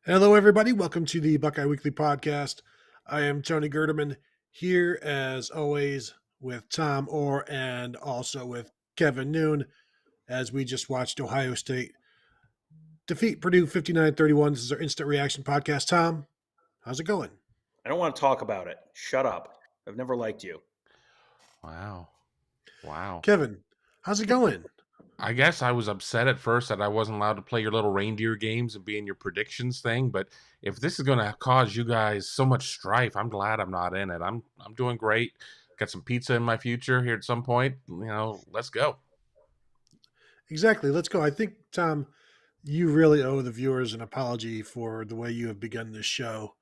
Hello, everybody. Welcome to the Buckeye Weekly Podcast. I am Tony Gerdeman here, as always, with Tom Orr and also with Kevin Noon, as we just watched Ohio State defeat Purdue 59-31. This is our instant reaction podcast. Tom, how's it going? I don't want to talk about it. Shut up. I've never liked you. Wow. Wow. Kevin, how's it going? I guess I was upset at first that I wasn't allowed to play your little reindeer games and be in your predictions thing, but if this is going to cause you guys so much strife, I'm glad I'm not in it. I'm doing great. Got some pizza in my future here at some point. Let's go. Exactly. Let's go. I think, Tom, you really owe the viewers an apology for the way you have begun this show.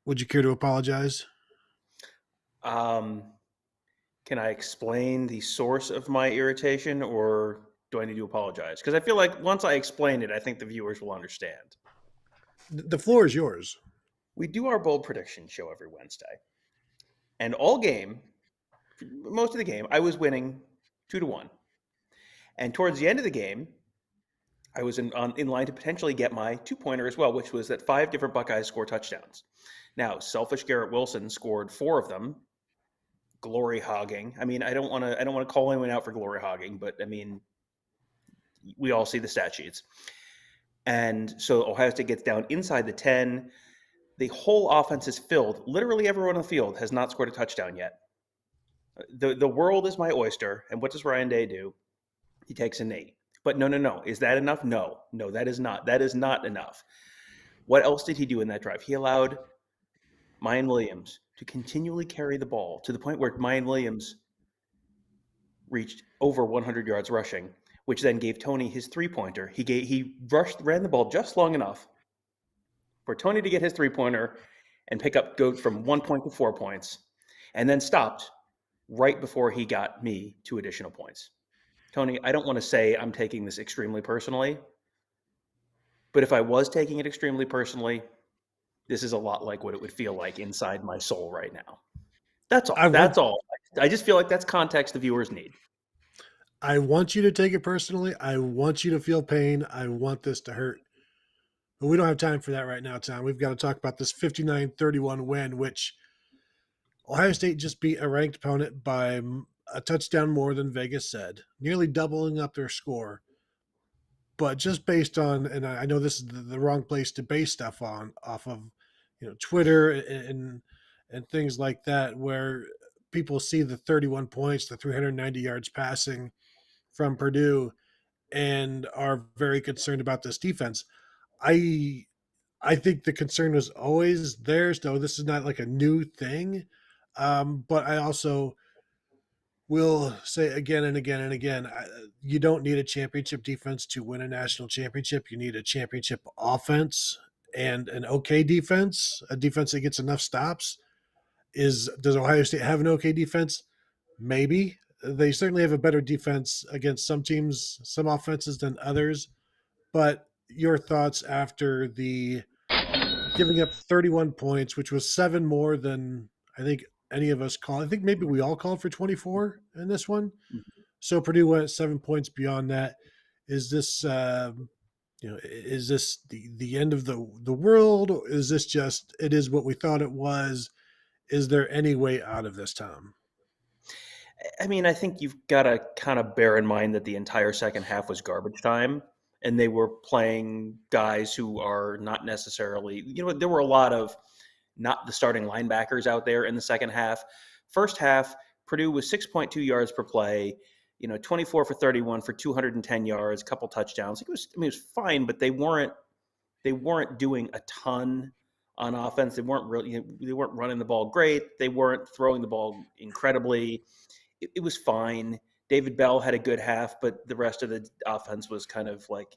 Would you care to apologize? Can I explain the source of my irritation, or do I need to apologize? Because I feel like once I explain it, I think the viewers will understand. The floor is yours. We do our bold prediction show every Wednesday. And all game, most of the game, I was winning 2-1. And towards the end of the game, I was in line to potentially get my two-pointer as well, which was that 5 different Buckeyes score touchdowns. Now, selfish Garrett Wilson scored 4 of them. Glory hogging. I mean, I don't want to call anyone out for glory hogging, but I mean, we all see the stat sheets. And so Ohio State gets down inside the 10. The whole offense is filled. Literally everyone on the field has not scored a touchdown yet. The world is my oyster. And what does Ryan Day do? He takes a knee. But no. Is that enough? No, that is not. That is not enough. What else did he do in that drive? He allowed Mayan Williams to continually carry the ball to the point where Mayan Williams reached over 100 yards rushing, which then gave Tony his three-pointer. He ran the ball just long enough for Tony to get his three-pointer and go from 1 point to 4 points, and then stopped right before he got me 2 additional points. Tony, I don't want to say I'm taking this extremely personally, but if I was taking it extremely personally, this is a lot like what it would feel like inside my soul right now. That's all. That's all. I just feel like that's context the viewers need. I want you to take it personally. I want you to feel pain. I want this to hurt. But we don't have time for that right now, Tom. We've got to talk about this 59-31 win, which Ohio State just beat a ranked opponent by a touchdown more than Vegas said, nearly doubling up their score. But just based on, and I know this is the wrong place to base stuff off of, Twitter and things like that, where people see the 31 points, the 390 yards passing from Purdue, and are very concerned about this defense. I think the concern was always there. So this is not like a new thing. But I also will say again and again and again, you don't need a championship defense to win a national championship. You need a championship offense and an okay defense, a defense that gets enough stops. Does Ohio State have an okay defense? Maybe. They certainly have a better defense against some teams, some offenses than others. But your thoughts after the giving up 31 points, which was 7 more than I think any of us called. I think maybe we all called for 24 in this one. So Purdue went 7 points beyond that. Is this is this the end of the world? Or is this just it is what we thought it was? Is there any way out of this, Tom? I mean, I think you've got to kind of bear in mind that the entire second half was garbage time, and they were playing guys who are not necessarily, there were a lot of not the starting linebackers out there in the second half. First half, Purdue was 6.2 yards per play, 24 for 31 for 210 yards, a couple touchdowns. It was fine, but they weren't doing a ton on offense. They weren't running the ball great. They weren't throwing the ball incredibly. It was fine. David Bell had a good half, but the rest of the offense was kind of like,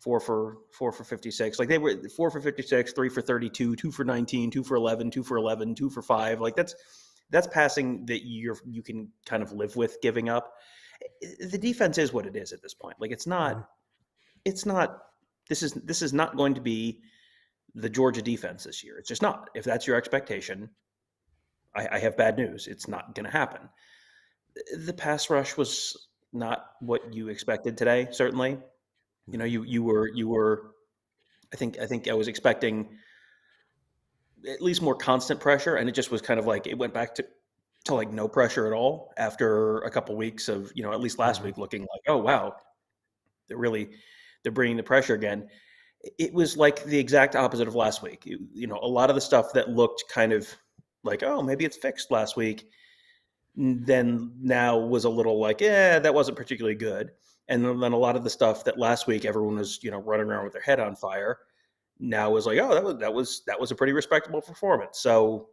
4 for 56. Like they were 4 for 56, 3 for 32, 2 for 19, 2 for 11, 2 for 11, 2 for 5. Like that's passing that you can kind of live with giving up. The defense is what it is at this point. Like this is not going to be the Georgia defense this year. It's just not. If that's your expectation, I have bad news. It's not going to happen. The pass rush was not what you expected today, certainly. You were I think I was expecting at least more constant pressure, and it just was kind of like it went back to like no pressure at all after a couple weeks of, at least last week looking like, oh wow, they're bringing the pressure again. It was like the exact opposite of last week. A lot of the stuff that looked kind of like, oh, maybe it's fixed last week, then now was a little like, that wasn't particularly good. And then a lot of the stuff that last week everyone was, running around with their head on fire, now was like, oh, that was a pretty respectable performance. So,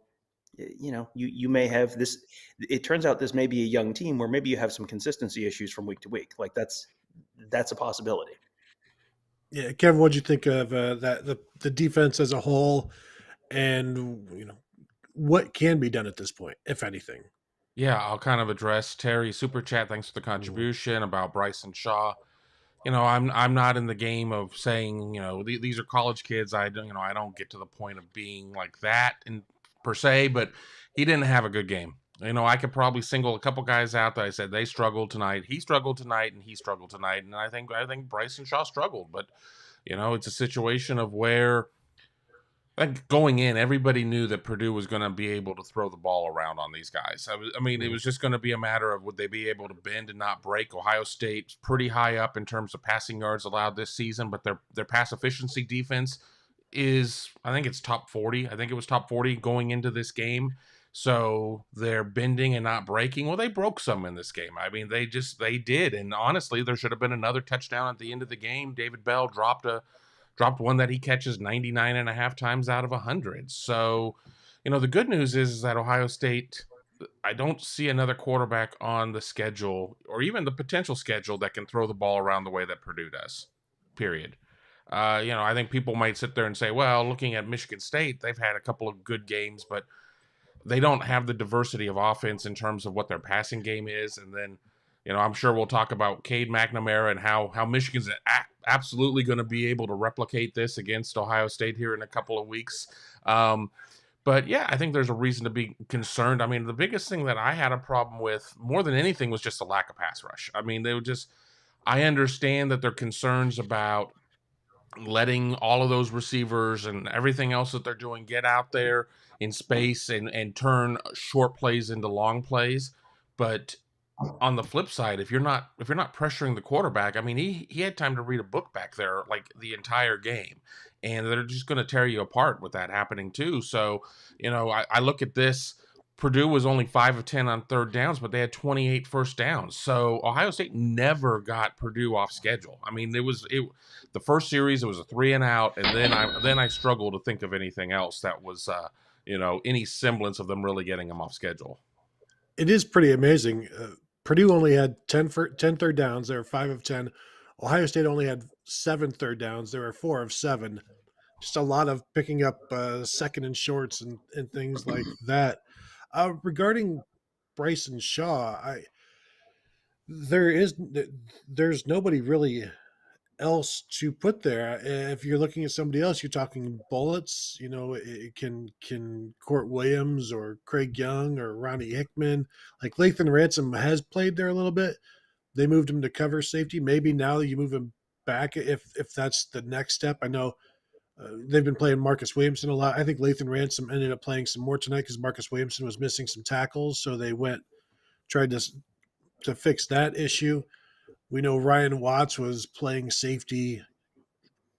you may have this. It turns out this may be a young team where maybe you have some consistency issues from week to week. Like that's a possibility. Yeah, Kevin, what'd you think of the defense as a whole, and what can be done at this point, if anything? Yeah, I'll kind of address Terry Super Chat. Thanks for the contribution about Bryson Shaw. I'm not in the game of saying, these are college kids. I don't get to the point of being like that in per se, but he didn't have a good game. I could probably single a couple guys out that I said they struggled tonight. He struggled tonight, and he struggled tonight, and I think Bryson Shaw struggled. But it's a situation of where, like, going in, everybody knew that Purdue was going to be able to throw the ball around on these guys. It was just going to be a matter of would they be able to bend and not break. Ohio State's pretty high up in terms of passing yards allowed this season, but their pass efficiency defense is, I think it's top 40. I think it was top 40 going into this game. So they're bending and not breaking. Well, they broke some in this game. They did. And honestly, there should have been another touchdown at the end of the game. David Bell dropped one that he catches 99 and a half times out of 100. So, the good news is that Ohio State, I don't see another quarterback on the schedule or even the potential schedule that can throw the ball around the way that Purdue does, period. I think people might sit there and say, well, looking at Michigan State, they've had a couple of good games, but they don't have the diversity of offense in terms of what their passing game is. And then, I'm sure we'll talk about Cade McNamara and how Michigan's absolutely going to be able to replicate this against Ohio State here in a couple of weeks. But yeah, I think there's a reason to be concerned. The biggest thing that I had a problem with more than anything was just a lack of pass rush. I understand that there are concerns about letting all of those receivers and everything else that they're doing get out there in space and turn short plays into long plays. But on the flip side, if you're not pressuring the quarterback, he had time to read a book back there like the entire game, and they're just going to tear you apart with that happening too. So, I look at this. Purdue was only 5 of 10 on third downs, but they had 28 first downs. So Ohio State never got Purdue off schedule. The first series, it was a 3 and out, and then I struggle to think of anything else that was any semblance of them really getting them off schedule. It is pretty amazing. Purdue only had 10 third downs. They were 5 of 10. Ohio State only had 7 third downs. They were 4 of 7. Just a lot of picking up second and shorts and things like that. Regarding Bryson Shaw, there's nobody really else to put there. If you're looking at somebody else, you're talking bullets. It can Court Williams or Craig Young or Ronnie Hickman. Like Lathan Ransom has played there a little bit. They moved him to cover safety. Maybe now you move him back if that's the next step. I know they've been playing Marcus Williamson a lot. I think Lathan Ransom ended up playing some more tonight because Marcus Williamson was missing some tackles, so they tried to fix that issue. We know Ryan Watts was playing safety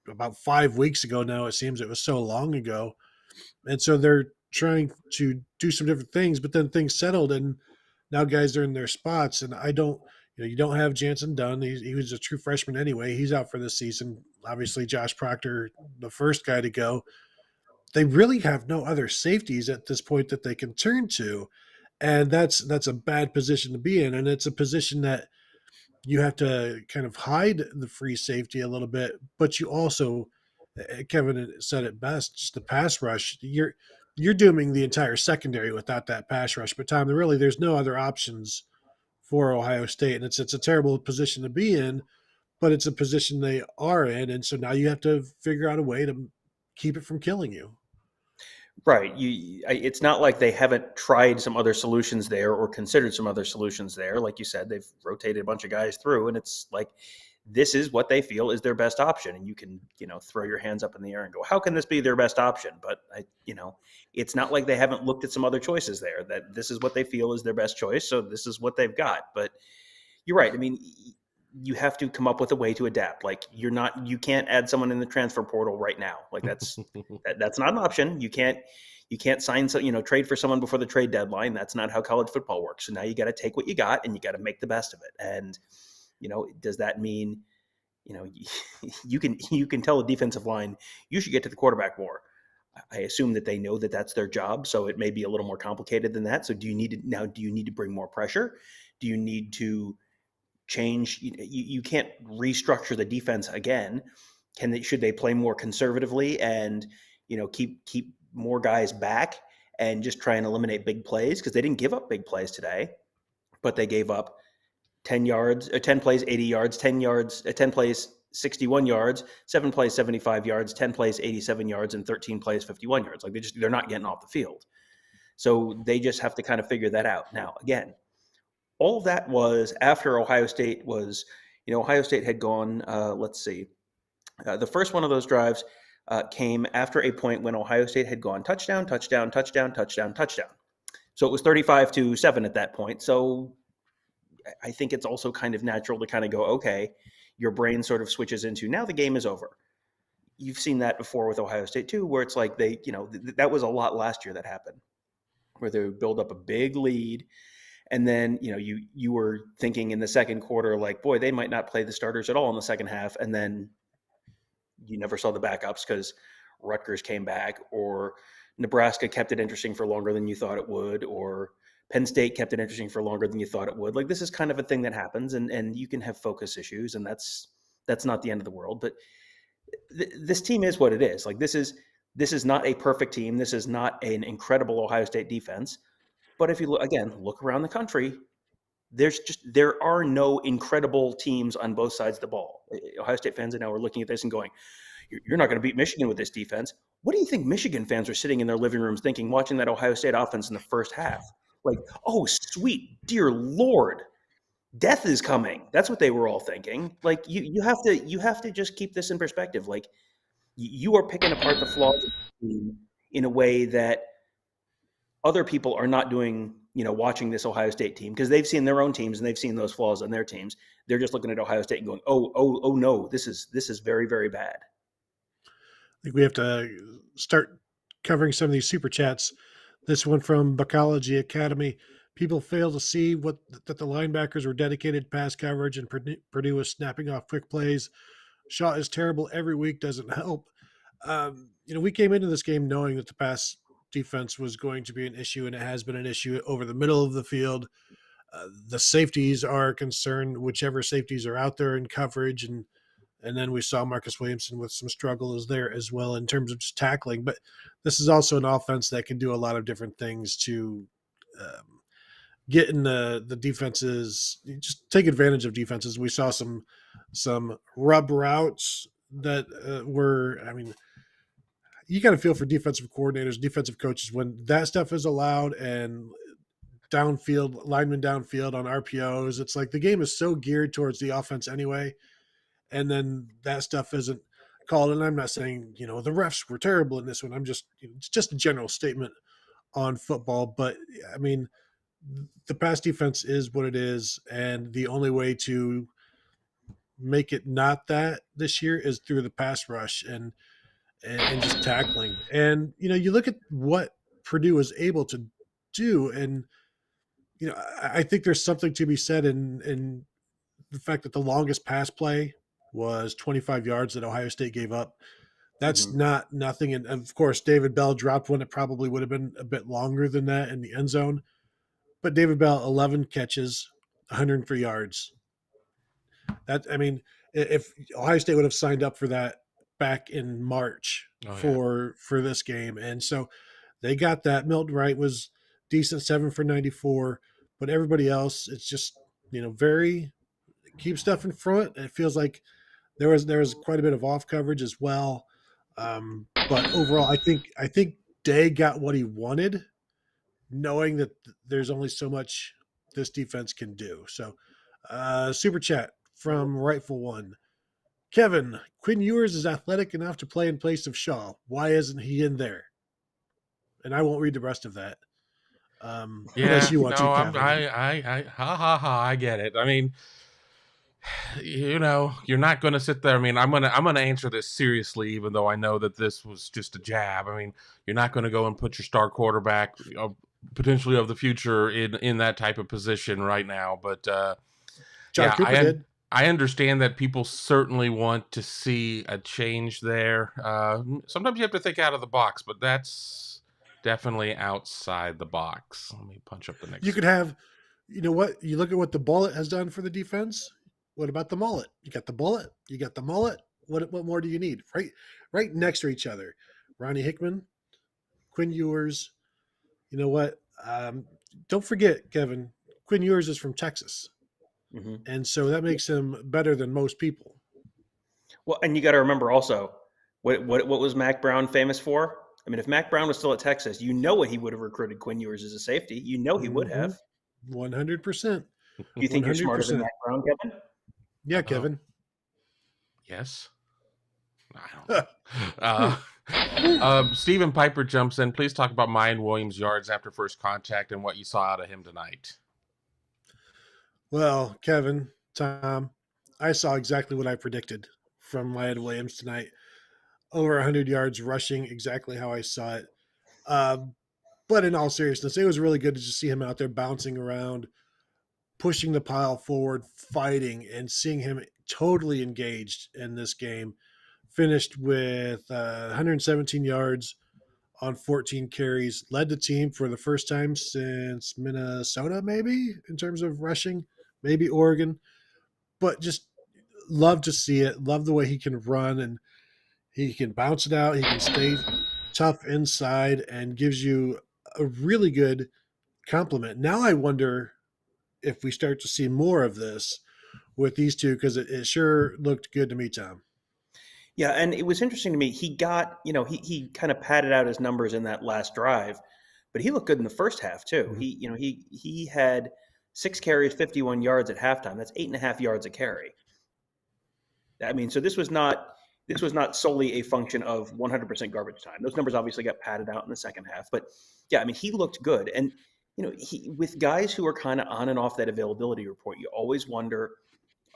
about 5 weeks ago now. It seems it was so long ago. And so they're trying to do some different things, but then things settled and now guys are in their spots. And you don't have Jansen Dunn. He was a true freshman anyway. He's out for this season. Obviously, Josh Proctor, the first guy to go. They really have no other safeties at this point that they can turn to. And that's a bad position to be in. And it's a position that you have to kind of hide the free safety a little bit, but you also, Kevin said it best, just the pass rush. You're dooming the entire secondary without that pass rush. But Tom, there's no other options for Ohio State, and it's a terrible position to be in, but it's a position they are in, and so now you have to figure out a way to keep it from killing you. Right. It's not like they haven't tried some other solutions there or considered some other solutions there. Like you said, they've rotated a bunch of guys through, and it's like this is what they feel is their best option. And you can, throw your hands up in the air and go, how can this be their best option? But it's not like they haven't looked at some other choices there, that this is what they feel is their best choice. So this is what they've got. But you're right. I mean, you have to come up with a way to adapt. Like you can't add someone in the transfer portal right now. Like that's not an option. You can't sign trade for someone before the trade deadline. That's not how college football works. So now you got to take what you got and you got to make the best of it. And does that mean, you can tell a defensive line, you should get to the quarterback more. I assume that they know that that's their job. So it may be a little more complicated than that. So do you need to bring more pressure? Do you need to change? You can't restructure the defense again. Should they play more conservatively and, keep more guys back and just try and eliminate big plays? Because they didn't give up big plays today, but they gave up 10 yards, 10 plays, 80 yards, 10 yards, 10 plays, 61 yards, 7 plays, 75 yards, 10 plays, 87 yards, and 13 plays, 51 yards. Like they're not getting off the field. So they just have to kind of figure that out. Now, again, all of that was after Ohio State had gone, let's see. The first one of those drives came after a point when Ohio State had gone touchdown, touchdown, touchdown, touchdown, touchdown. So it was 35-7 at that point. So I think it's also kind of natural to kind of go, okay, your brain sort of switches into now the game is over. You've seen that before with Ohio State too, where it's like that was a lot last year that happened, where they would build up a big lead. And then, you were thinking in the second quarter, like, boy, they might not play the starters at all in the second half. And then you never saw the backups because Rutgers came back, or Nebraska kept it interesting for longer than you thought it would, or Penn State kept it interesting for longer than you thought it would. Like, this is kind of a thing that happens, and you can have focus issues, and that's not the end of the world. But this team is what it is. Like, this is not a perfect team. This is not an incredible Ohio State defense. But if you look around the country, there are no incredible teams on both sides of the ball. Ohio State fans now are looking at this and going, you're not going to beat Michigan with this defense. What do you think Michigan fans are sitting in their living rooms thinking, watching that Ohio State offense in the first half? Like, oh, sweet, dear Lord, death is coming. That's what they were all thinking. Like, you have to just keep this in perspective. Like, you are picking apart the flaws of the team in a way that other people are not doing, watching this Ohio State team, because they've seen their own teams and they've seen those flaws on their teams. They're just looking at Ohio State and going, oh no, this is very, very bad. I think we have to start covering some of these super chats. This one from Buckology Academy. People fail to see that the linebackers were dedicated pass coverage and Purdue was snapping off quick plays. Shaw is terrible every week, doesn't help. We came into this game knowing that the pass defense was going to be an issue, and it has been an issue over the middle of the field. The safeties are concerned, whichever safeties are out there in coverage, and then we saw Marcus Williamson with some struggles there as well in terms of just tackling. But this is also an offense that can do a lot of different things to get in the defenses, just take advantage of defenses. We saw some rub routes that were, you got to feel for defensive coordinators, defensive coaches when that stuff is allowed, and linemen downfield on RPOs. It's like the game is so geared towards the offense anyway, and then that stuff isn't called. And I'm not saying, the refs were terrible in this one. I'm just, it's just a general statement on football. But the pass defense is what it is, and the only way to make it not that this year is through the pass rush and just tackling. And you look at what Purdue was able to do, and I think there's something to be said in the fact that the longest pass play was 25 yards that Ohio State gave up. That's not nothing. And of course, David Bell dropped one that probably would have been a bit longer than that in the end zone. But David Bell, 11 catches, 103 yards. If Ohio State would have signed up for that back in March for this game. And so they got that. Milton Wright was decent, 7 for 94, but everybody else, it's just, very keep stuff in front. It feels like there was quite a bit of off coverage as well. But overall, I think Day got what he wanted, knowing that there's only so much this defense can do. So super chat from Rightful One. Kevin, Quinn Ewers is athletic enough to play in place of Shaw. Why isn't he in there? And I won't read the rest of that. Unless Yeah, you want to, no, Kevin. ha ha ha, I get it. I mean, you're not going to sit there. I mean, I'm gonna answer this seriously, even though I know that this was just a jab. I mean, you're not going to go and put your star quarterback, potentially of the future, in that type of position right now. But John yeah, Cooper did. I understand that people certainly want to see a change there. Sometimes you have to think out of the box, but that's definitely outside the box. Let me punch up the next. You could have, you know what? You look at what the bullet has done for the defense. What about the mullet? You got the bullet. You got the mullet. What more do you need? Right next to each other. Ronnie Hickman, Quinn Ewers. You know what? Don't forget, Kevin. Quinn Ewers is from Texas, and so that makes him better than most people. Well, and you got to remember also, what was Mac Brown famous for? I mean, if Mac Brown was still at Texas, you know what he would have recruited Quinn Ewers as a safety. You know he would have. 100%. You think you're smarter than Mac Brown, Kevin? Yeah, Kevin. Yes. I don't know. Stephen Piper jumps in. Please talk about Mayan Williams' yards after first contact and what you saw out of him tonight. Well, Kevin, Tom, I saw exactly what I predicted from Mayan Williams tonight. Over 100 yards rushing, exactly how I saw it. But in all seriousness, it was really good to just see him out there bouncing around, pushing the pile forward, fighting, and seeing him totally engaged in this game. Finished with 117 yards on 14 carries, led the team for the first time since Minnesota, maybe, in terms of rushing, maybe Oregon. But just love to see it. Love the way he can run and he can bounce it out. He can stay tough inside and gives you a really good compliment. Now I wonder if we start to see more of this with these two because it sure looked good to me, Tom. Yeah, and it was interesting to me. He got, he kind of padded out his numbers in that last drive, but he looked good in the first half too. Mm-hmm. He had 6 carries, 51 yards at halftime. That's 8.5 yards a carry. I mean, so this was not solely a function of 100% garbage time. Those numbers obviously got padded out in the second half, but yeah, I mean, he looked good. And with guys who are kind of on and off that availability report, you always wonder,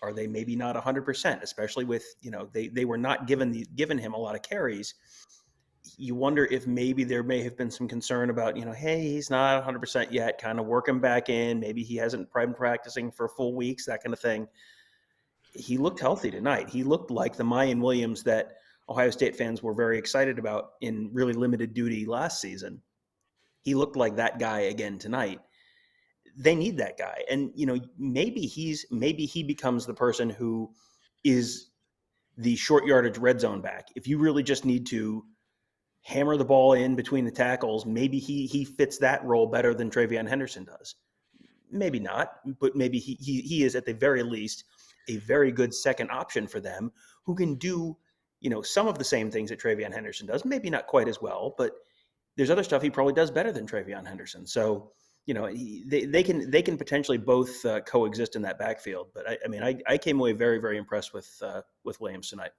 are they maybe not 100%, especially with, they were not given him a lot of carries. You wonder if maybe there may have been some concern about, hey, he's not 100% yet, kind of work him back in. Maybe he hasn't been practicing for full weeks, that kind of thing. He looked healthy tonight. He looked like the Mayan Williams that Ohio State fans were very excited about in really limited duty last season. He looked like that guy again tonight. They need that guy. And, maybe he becomes the person who is the short yardage red zone back. If you really just need to hammer the ball in between the tackles, maybe he fits that role better than TreVeyon Henderson does. Maybe not, but maybe he is at the very least a very good second option for them who can do, some of the same things that TreVeyon Henderson does. Maybe not quite as well, but there's other stuff he probably does better than TreVeyon Henderson. So, they can potentially both coexist in that backfield. But I came away very, very impressed with Williams tonight.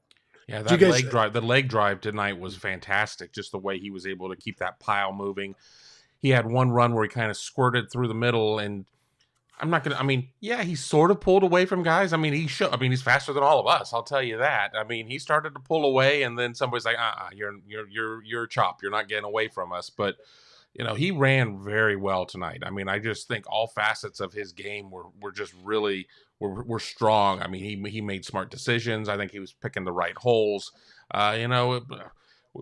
Yeah, that leg drive tonight was fantastic. Just the way he was able to keep that pile moving. He had one run where he kind of squirted through the middle, and he sort of pulled away from guys. He's faster than all of us. I'll tell you that. He started to pull away, and then somebody's like, you're chop. You're not getting away from us. But, he ran very well tonight. I just think all facets of his game were just really were strong. He made smart decisions. I think he was picking the right holes.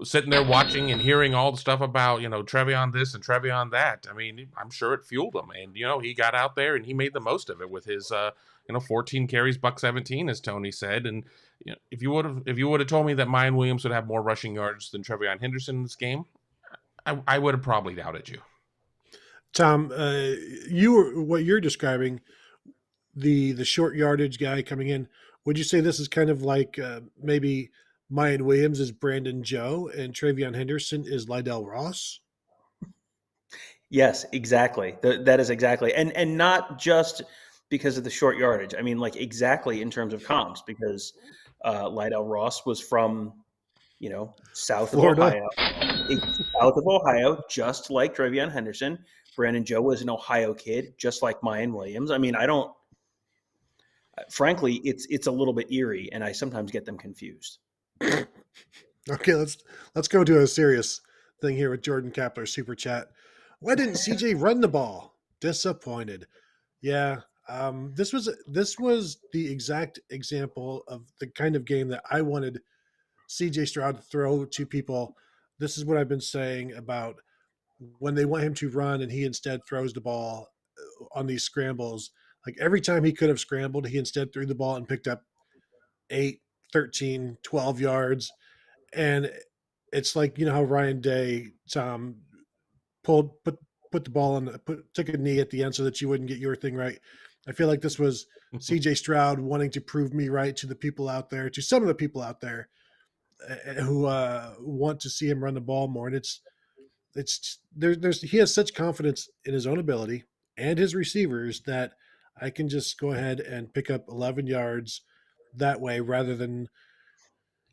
Sitting there watching and hearing all the stuff about, TreVeyon this and TreVeyon that. I'm sure it fueled him. And, he got out there and he made the most of it with his, 14 carries, $117, as Tony said. And if you would have told me that Mayan Williams would have more rushing yards than TreVeyon Henderson in this game, I would have probably doubted you. Tom, what you're describing, the short yardage guy coming in, would you say this is kind of like maybe Mayan Williams is Brandon Joe and TreVeyon Henderson is Lydell Ross? Yes, exactly. That is exactly. And not just because of the short yardage. Exactly in terms of comps, because Lydell Ross was from, south of Florida. Ohio. South of Ohio, just like Trevion Henderson. Brandon Joe was an Ohio kid, just like Mayan Williams. I mean, frankly, it's a little bit eerie, and I sometimes get them confused. Okay, let's go to a serious thing here with Jordan Kepler super chat. Why didn't CJ run the ball? Disappointed. Yeah, this was the exact example of the kind of game that I wanted CJ Stroud to throw to people. This is what I've been saying about when they want him to run and he instead throws the ball on these scrambles. Like every time he could have scrambled, he instead threw the ball and picked up 8, 13, 12 yards. And it's like, how Ryan Day, put the ball on, took a knee at the end so that you wouldn't get your thing right. I feel like this was CJ Stroud wanting to prove me right to the people out there, to some of the people out there who want to see him run the ball more. And he has such confidence in his own ability and his receivers that I can just go ahead and pick up 11 yards that way rather than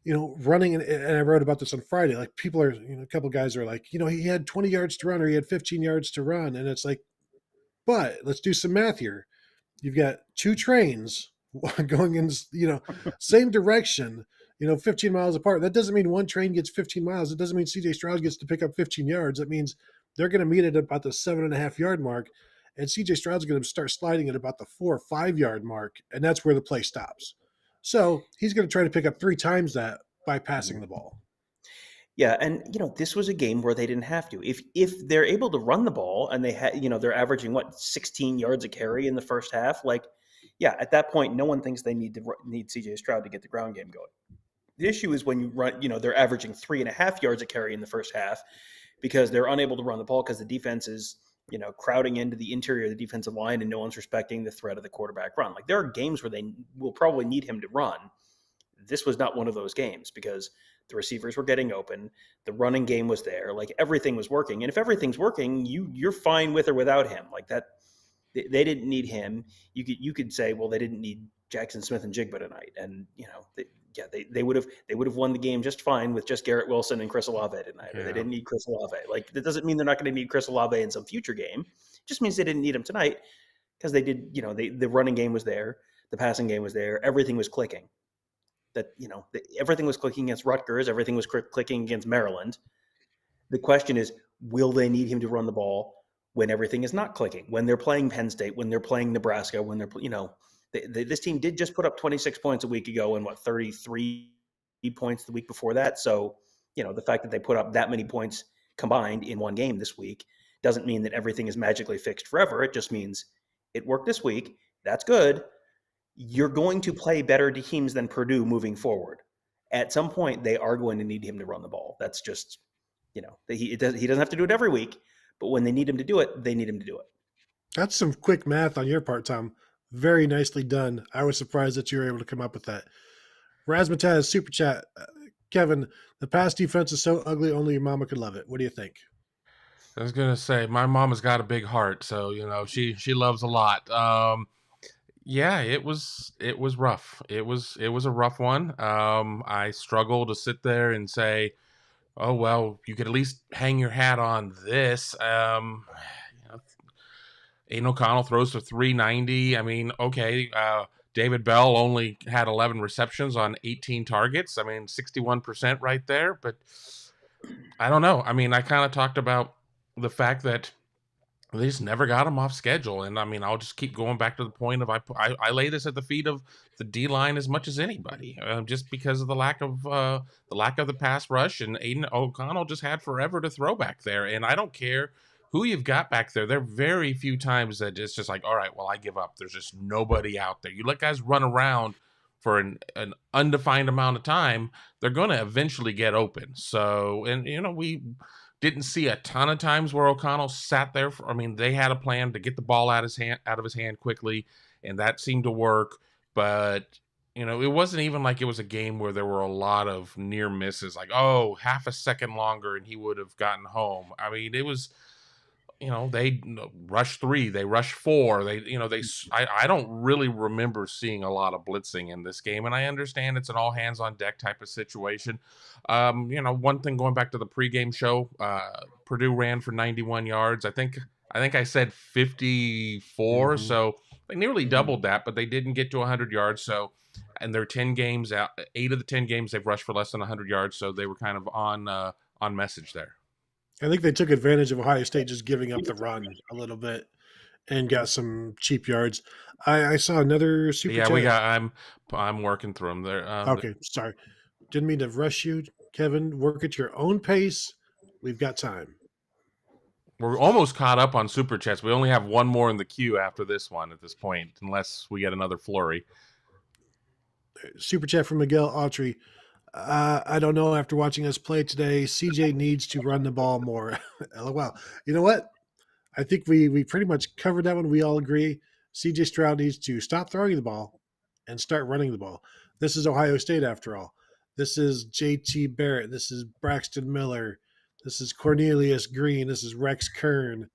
running. And I wrote about this on Friday. Like people are, a couple of guys are like, he had 20 yards to run or he had 15 yards to run, and it's like, but let's do some math here. You've got two trains going in, same direction, 15 miles apart. That doesn't mean one train gets 15 miles. It doesn't mean CJ Stroud gets to pick up 15 yards. That means they're going to meet at about the 7.5-yard mark. And CJ Stroud's going to start sliding at about the 4 or 5-yard mark. And that's where the play stops. So he's going to try to pick up 3 times that by passing the ball. Yeah, and this was a game where they didn't have to. If they're able to run the ball and they had, they're averaging 16 yards a carry in the first half, like, yeah, at that point, no one thinks they need CJ Stroud to get the ground game going. The issue is when you run, they're averaging 3.5 yards a carry in the first half because they're unable to run the ball because the defense is, crowding into the interior of the defensive line and no one's respecting the threat of the quarterback run. Like there are games where they will probably need him to run. This was not one of those games because the receivers were getting open. The running game was there. Like everything was working. And if everything's working, you're fine with or without him. Like that, they didn't need him. You could say, well, they didn't need Jackson Smith and Jigba tonight. And, they would have won the game just fine with just Garrett Wilson and Chris Olave tonight. Yeah. They didn't need Chris Olave. Like that doesn't mean they're not going to need Chris Olave in some future game. It just means they didn't need him tonight because they did. The running game was there, the passing game was there, everything was clicking. That everything was clicking against Rutgers, everything was clicking against Maryland. The question is, will they need him to run the ball when everything is not clicking? When they're playing Penn State, when they're playing Nebraska, when they're this team did just put up 26 points a week ago and 33 points the week before that. So, the fact that they put up that many points combined in one game this week doesn't mean that everything is magically fixed forever. It just means it worked this week. That's good. You're going to play better teams than Purdue moving forward. At some point, they are going to need him to run the ball. That's just, he doesn't have to do it every week, but when they need him to do it, they need him to do it. That's some quick math on your part, Tom. Very nicely done. I was surprised that you were able to come up with that. Razmataz, super chat. Kevin, the pass defense is so ugly, only your mama could love it. What do you think? I was gonna say my mama's got a big heart, so she loves a lot. Yeah, it was rough. It was a rough one. I struggle to sit there and say, oh well, you could at least hang your hat on this. Aiden O'Connell throws for 390. I mean, okay. David Bell only had 11 receptions on 18 targets. I mean, 61% right there. But I don't know. I mean, I kind of talked about the fact that they just never got him off schedule. And I mean, I'll just keep going back to the point of I lay this at the feet of the D-line as much as anybody, just because of the lack of the pass rush. And Aiden O'Connell just had forever to throw back there. And I don't care who you've got back there. There are very few times that it's just like, all right, well, I give up. There's just nobody out there. You let guys run around for an undefined amount of time, they're going to eventually get open. So, and we didn't see a ton of times where O'Connell sat there. They had a plan to get the ball out of his hand quickly, and that seemed to work. But it wasn't even like it was a game where there were a lot of near misses, like half a second longer and he would have gotten home. I mean, it was they rush 3, they rush 4. I don't really remember seeing a lot of blitzing in this game, and I understand it's an all hands on deck type of situation. One thing going back to the pregame show, Purdue ran for 91 yards. I think I said 54, so they nearly doubled that, but they didn't get to 100 yards. So, and their 10 games out, 8 of the 10 games they've rushed for less than 100 yards, so they were kind of on message there. I think they took advantage of Ohio State just giving up the run a little bit and got some cheap yards. I saw another super chat. We got. I'm working through them there. Okay, sorry, didn't mean to rush you, Kevin. Work at your own pace. We've got time. We're almost caught up on super chats. We only have one more in the queue after this one at this point, unless we get another flurry. Super chat from Miguel Autry. I don't know. After watching us play today, CJ needs to run the ball more. LOL. You know what? I think we pretty much covered that one. We all agree. CJ Stroud needs to stop throwing the ball and start running the ball. This is Ohio State, after all. This is JT Barrett. This is Braxton Miller. This is Cornelius Green. This is Rex Kern.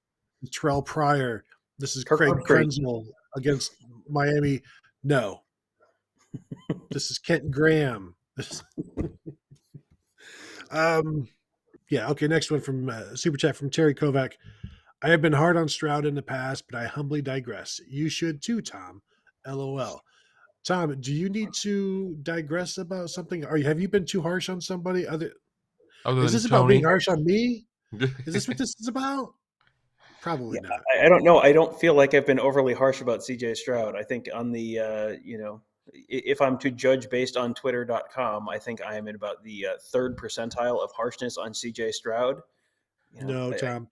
Terrell Pryor. This is Craig Krenzel against Miami. No. This is Kent Graham. Yeah, okay, next one from Super Chat from Terry Kovac. I have been hard on Stroud in the past, but I humbly digress. You should too, Tom. LOL. Tom, do you need to digress about something? Have you been too harsh on somebody? Is this about being harsh on me? Is this what this is about? Probably not. I don't know. I don't feel like I've been overly harsh about CJ Stroud. I think on the, if I'm to judge based on twitter.com, I think I am in about the third percentile of harshness on CJ Stroud. No, Tom.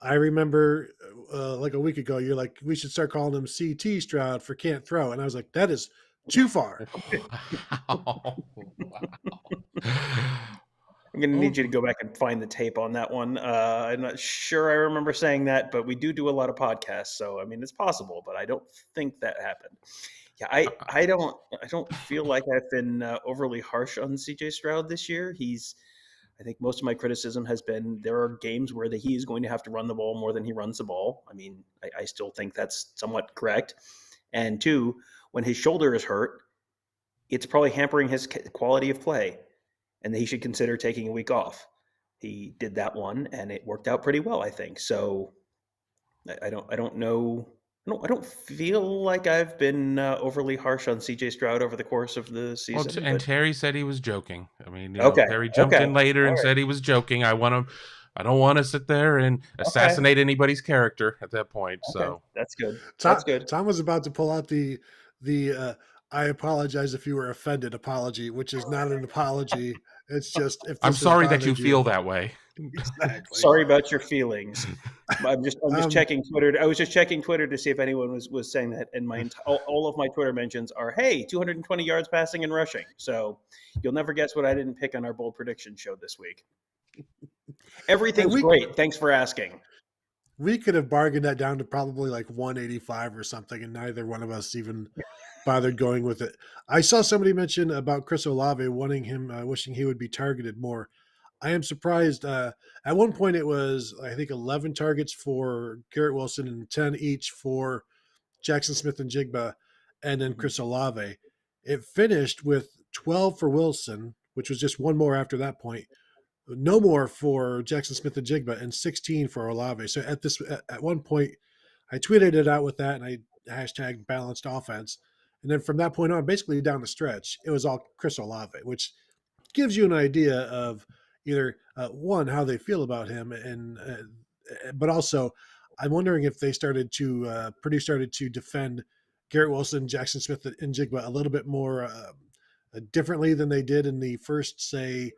I remember like a week ago, you're like, we should start calling him CT Stroud for can't throw. And I was like, that is too far. Wow. I'm going to need you to go back and find the tape on that one. I'm not sure I remember saying that, but we do a lot of podcasts. So, I mean, it's possible, but I don't think that happened. Yeah, I don't feel like I've been overly harsh on CJ Stroud this year. I think most of my criticism has been there are games where he is going to have to run the ball more than he runs the ball. I mean, I still think that's somewhat correct. And 2, when his shoulder is hurt, it's probably hampering his quality of play, and he should consider taking a week off. He did that one, and it worked out pretty well, I think. So I don't know. I don't feel like I've been overly harsh on CJ Stroud over the course of the season. And Terry said he was joking. I mean, okay. Terry jumped in later and said he was joking. I don't want to sit there and assassinate anybody's character at that point. Okay. So that's good. That's good. Tom was about to pull out the I apologize if you were offended apology, which is not an apology. It's just I'm sorry that you feel that way. Exactly. Sorry about your feelings. I'm just checking Twitter. I was just checking Twitter to see if anyone was saying that. And all of my Twitter mentions are, hey, 220 yards passing and rushing. So you'll never guess what I didn't pick on our bold prediction show this week. Everything's great. Thanks for asking. We could have bargained that down to probably like 185 or something, and neither one of us even bothered going with it. I saw somebody mention about Chris Olave wanting him, wishing he would be targeted more. I am surprised. At one point, it was, I think, 11 targets for Garrett Wilson and 10 each for Jackson Smith and Jigba, and then Chris Olave. It finished with 12 for Wilson, which was just one more after that point. No more for Jackson Smith and Jigba, and 16 for Olave. So at one point, I tweeted it out with that, and I hashtag balanced offense. And then from that point on, basically down the stretch, it was all Chris Olave, which gives you an idea of either one, how they feel about him, and but also I'm wondering if they Purdue started to defend Garrett Wilson, Jackson Smith, and Jigba a little bit more differently than they did in the first, say,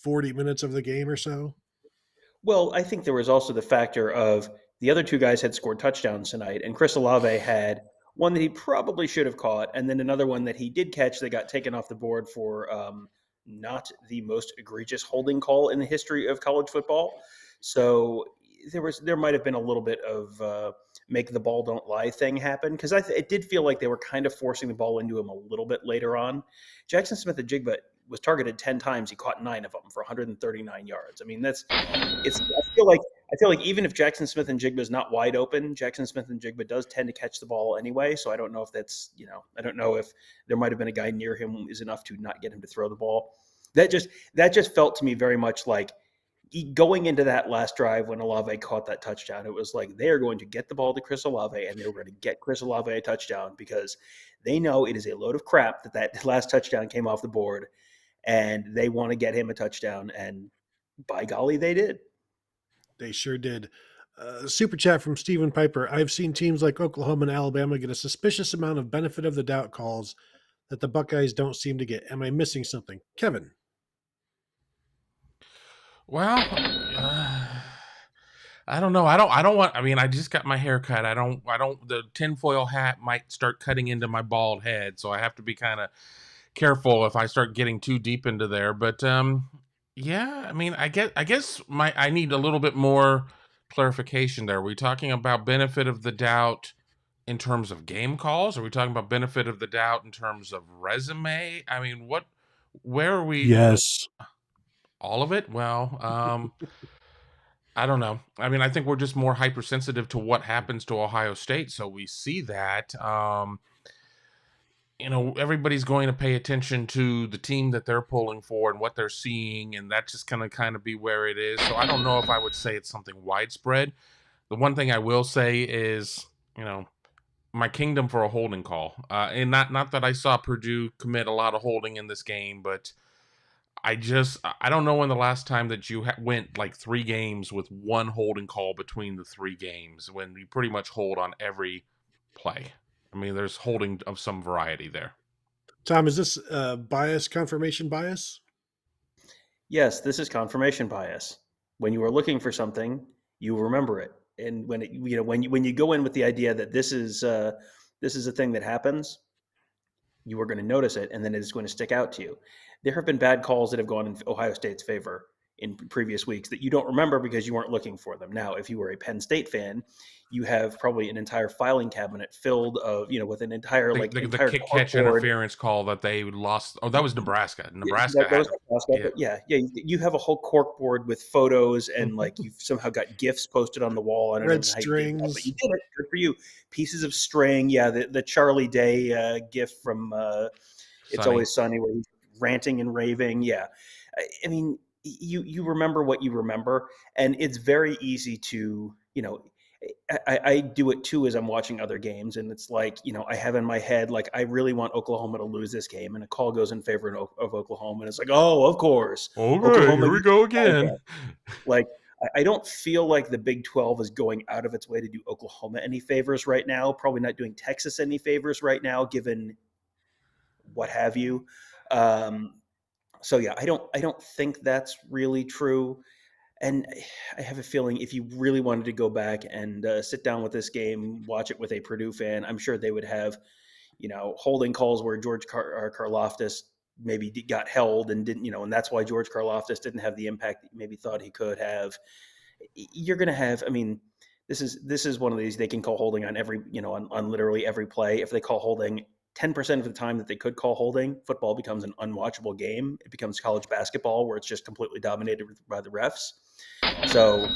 40 minutes of the game or so. Well, I think there was also the factor of the other two guys had scored touchdowns tonight, and Chris Olave had one that he probably should have caught, and then another one that he did catch that got taken off the board for not the most egregious holding call in the history of college football. So there might have been a little bit of make the ball don't lie thing happen, because it did feel like they were kind of forcing the ball into him a little bit later on. Jackson Smith and Jigba was targeted 10 times. He caught 9 of them for 139 yards. I mean, I feel like even if Jackson Smith and Jigba is not wide open, Jackson Smith and Jigba does tend to catch the ball anyway. So I don't know if that's, I don't know if there might have been a guy near him is enough to not get him to throw the ball. That just felt to me very much like going into that last drive when Olave caught that touchdown. It was like they are going to get the ball to Chris Olave, and they were going to get Chris Olave a touchdown because they know it is a load of crap that last touchdown came off the board, and they want to get him a touchdown. And by golly, they did. They sure did. Super chat from Stephen Piper. I've seen teams like Oklahoma and Alabama get a suspicious amount of benefit of the doubt calls that the Buckeyes don't seem to get. Am I missing something? Kevin. Well, I don't know. I don't want, I mean, I just got my hair cut. The tinfoil hat might start cutting into my bald head. So I have to be kind of careful if I start getting too deep into there. But, yeah, I mean, I guess I need a little bit more clarification there. Are we talking about benefit of the doubt in terms of game calls? Are we talking about benefit of the doubt in terms of resume? I mean, where are we? Yes. All of it? Well, I don't know. I mean, I think we're just more hypersensitive to what happens to Ohio State. So we see that, everybody's going to pay attention to the team that they're pulling for and what they're seeing. And that's just going to kind of be where it is. So I don't know if I would say it's something widespread. The one thing I will say is, my kingdom for a holding call. And not that I saw Purdue commit a lot of holding in this game, but I don't know when the last time that you went like 3 games with one holding call between the 3 games when you pretty much hold on every play. I mean, there's holding of some variety there. Tom, is this confirmation bias? Yes, this is confirmation bias. When you are looking for something, you remember it. And when you go in with the idea that this is a thing that happens, you are going to notice it, and then it is going to stick out to you. There have been bad calls that have gone in Ohio State's favor in previous weeks that you don't remember because you weren't looking for them. Now, if you were a Penn State fan, you have probably an entire filing cabinet filled of, with an entire the kick catch interference call that they lost. Oh, that was Nebraska. Nebraska. You have a whole cork board with photos and like you've somehow got GIFs posted on the wall. I don't Red know how strings. you did that, but you did it. Good for you. Pieces of string. Yeah, the Charlie Day GIF from It's Always Sunny where he's ranting and raving. Yeah, I mean, you remember what you remember, and it's very easy to, I do it too as I'm watching other games, and it's like, I have in my head, like, I really want Oklahoma to lose this game, and a call goes in favor of Oklahoma, and it's like, oh, of course. Okay, here we go again. Like, I don't feel like the Big 12 is going out of its way to do Oklahoma any favors right now, probably not doing Texas any favors right now, given what have you. So yeah, I don't think that's really true. And I have a feeling if you really wanted to go back and sit down with this game, watch it with a Purdue fan, I'm sure they would have, holding calls where George Karlaftis maybe got held and didn't, and that's why George Karlaftis didn't have the impact that you maybe thought he could have. You're going to have, I mean, this is one of these, they can call holding on every, on literally every play. If they call holding 10% of the time that they could call holding, football becomes an unwatchable game. It becomes college basketball where it's just completely dominated by the refs. So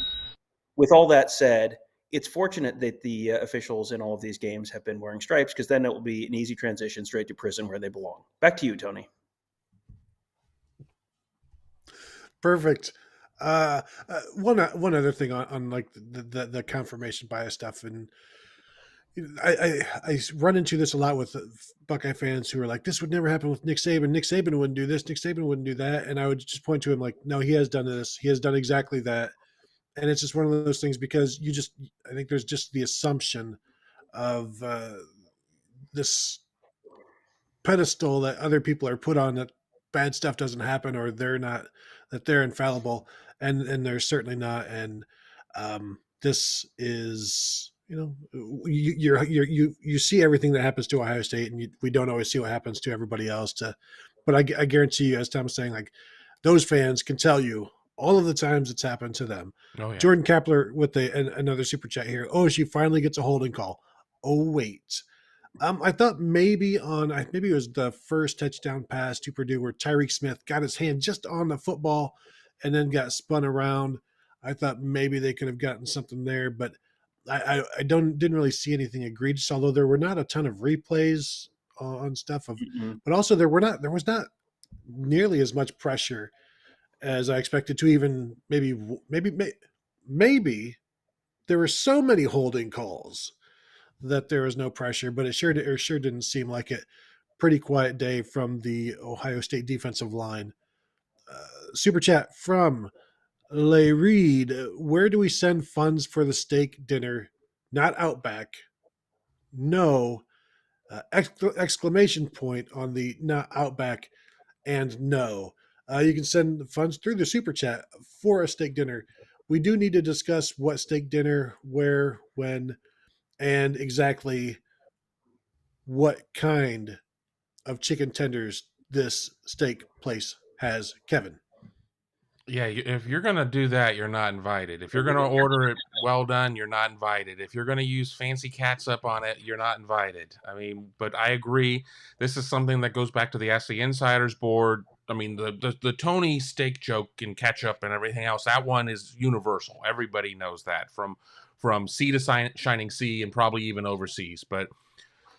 with all that said, it's fortunate that the officials in all of these games have been wearing stripes, because then it will be an easy transition straight to prison where they belong. Back to you, Tony. Perfect. One other thing on like the confirmation bias stuff, and I run into this a lot with Buckeye fans who are like, this would never happen with Nick Saban. Nick Saban wouldn't do this. Nick Saban wouldn't do that. And I would just point to him like, no, he has done this. He has done exactly that. And it's just one of those things, because I think there's just the assumption of this pedestal that other people are put on, that bad stuff doesn't happen, or that they're infallible. And they're certainly not. And this is, you see everything that happens to Ohio State, and we don't always see what happens to everybody else. But I guarantee you, as Tom was saying, like, those fans can tell you all of the times it's happened to them. Oh, yeah. Jordan Kepler with another super chat here. Oh, she finally gets a holding call. Oh, wait. I thought maybe maybe it was the first touchdown pass to Purdue where Tyreek Smith got his hand just on the football and then got spun around. I thought maybe they could have gotten something there, but I didn't really see anything egregious. Although there were not a ton of replays on stuff of, Mm-mm. but also there was not nearly as much pressure as I expected to. Even maybe there were so many holding calls that there was no pressure, but it sure didn't seem like it. Pretty quiet day from the Ohio State defensive line. Super chat from Lay Reed. Where do we send funds for the steak dinner? Not Outback. No. Exclamation point on the not Outback and no. You can send funds through the super chat for a steak dinner. We do need to discuss what steak dinner, where, when, and exactly what kind of chicken tenders this steak place has, Kevin. Yeah, if you're gonna do that, you're not invited. If you're gonna order it well done, you're not invited. If you're gonna use fancy catsup on it, you're not invited. I mean, but I agree. This is something that goes back to the Ask the Insiders board. I mean, the Tony steak joke and ketchup and everything else. That one is universal. Everybody knows that from sea to shining sea and probably even overseas. But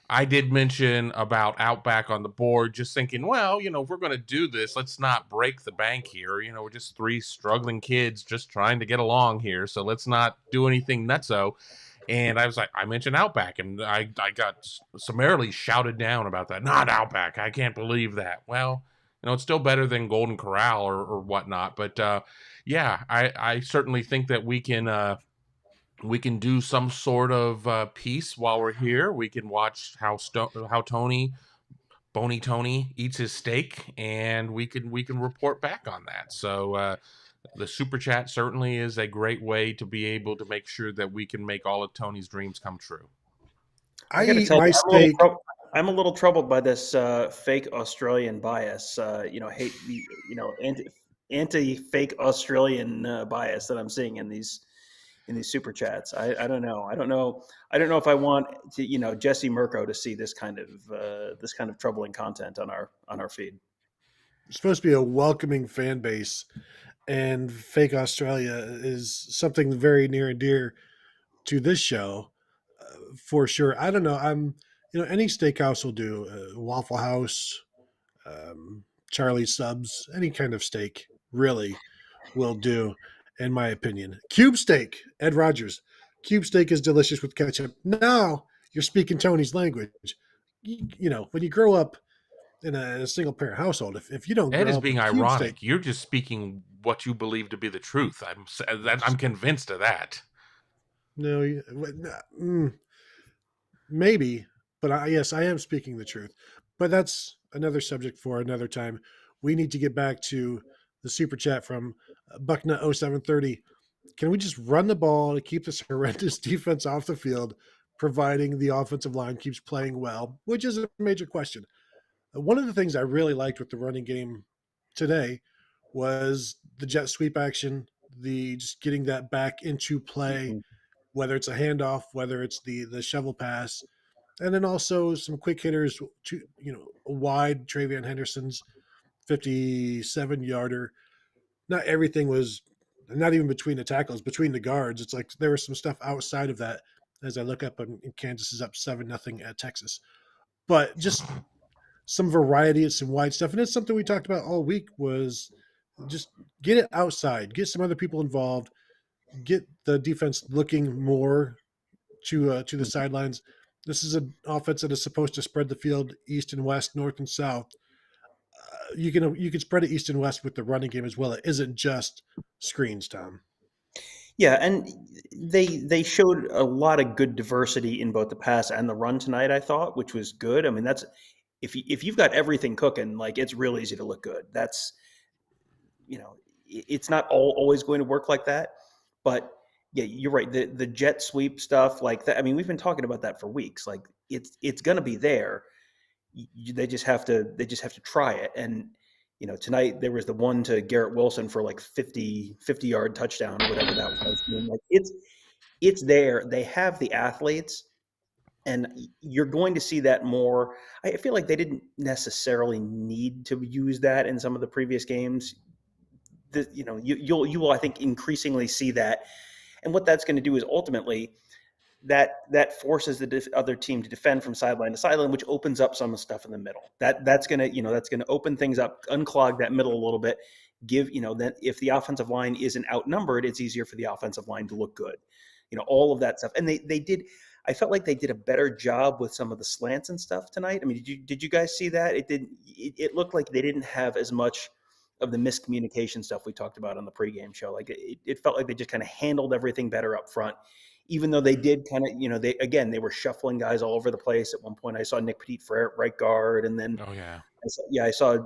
I did mention about Outback on the board, just thinking, well, if we're going to do this, let's not break the bank here. We're just three struggling kids just trying to get along here. So let's not do anything nutso. And I was like, I mentioned Outback, and I got summarily shouted down about that. Not Outback. I can't believe that. Well, it's still better than Golden Corral or whatnot. But yeah, I certainly think that we can do some sort of piece while we're here. We can watch how Boney Tony eats his steak, and we can report back on that. So the super chat certainly is a great way to be able to make sure that we can make all of Tony's dreams come true. I I got to eat tell my you, steak. I'm a little troubled by this fake Australian bias. Hate anti fake Australian bias that I'm seeing in these super chats. I don't know. I don't know. I don't know if I want to, Jesse Mirko to see this kind of troubling content on our feed. It's supposed to be a welcoming fan base, and fake Australia is something very near and dear to this show, for sure. I don't know. Any steakhouse will do. Waffle House, Charlie's Subs, any kind of steak really will do, in my opinion. Cube steak, Ed Rogers. Cube steak is delicious with ketchup. Now you're speaking Tony's language. When you grow up in a single parent household, if you don't Ed grow is up being with cube steak, ironic. You're just speaking what you believe to be the truth. I'm convinced of that. no, maybe, but yes, I am speaking the truth. But that's another subject for another time. We need to get back to the super chat from Bucknut0730. Can we just run the ball to keep this horrendous defense off the field, providing the offensive line keeps playing well, which is a major question. One of the things I really liked with the running game today was the jet sweep action, the just getting that back into play, Mm-hmm. whether it's a handoff, whether it's the shovel pass, and then also some quick hitters to a wide Travion Henderson's 57 yarder. Not everything was, not even between the tackles, between the guards. It's like there was some stuff outside of that. As I look up, and Kansas is up 7-0 at Texas, but just some variety and some wide stuff. And it's something we talked about all week was just get it outside, get some other people involved, get the defense looking more to the sidelines. This is an offense that is supposed to spread the field east and west, north and south. You can spread it east and west with the running game as well. It isn't just screens, Tom. Yeah, and they showed a lot of good diversity in both the pass and the run tonight, I thought, which was good. I mean, that's if you've got everything cooking, like it's real easy to look good. That's it's not always going to work like that, but yeah, you're right. The jet sweep stuff like that. I mean, we've been talking about that for weeks. Like it's going to be there. They just have to try it. And tonight there was the one to Garrett Wilson for like 50-yard touchdown or whatever that was. I mean, like it's there. They have the athletes, And you're going to see that more. I feel like they didn't necessarily need to use that in some of the previous games. You will, I think, increasingly see that. And what that's going to do is ultimately that forces the other team to defend from sideline to sideline, which opens up some of the stuff in the middle. That's gonna open things up, unclog that middle a little bit. That if the offensive line isn't outnumbered, it's easier for the offensive line to look good. All of that stuff. And they did. I felt like they did a better job with some of the slants and stuff tonight. I mean, did you guys see that? It looked like they didn't have as much of the miscommunication stuff we talked about on the pregame show. Like it felt like they just kind of handled everything better up front, even though they did kind of, they were shuffling guys all over the place. At one point, I saw Nick Petit for right guard, and then Oh yeah. I saw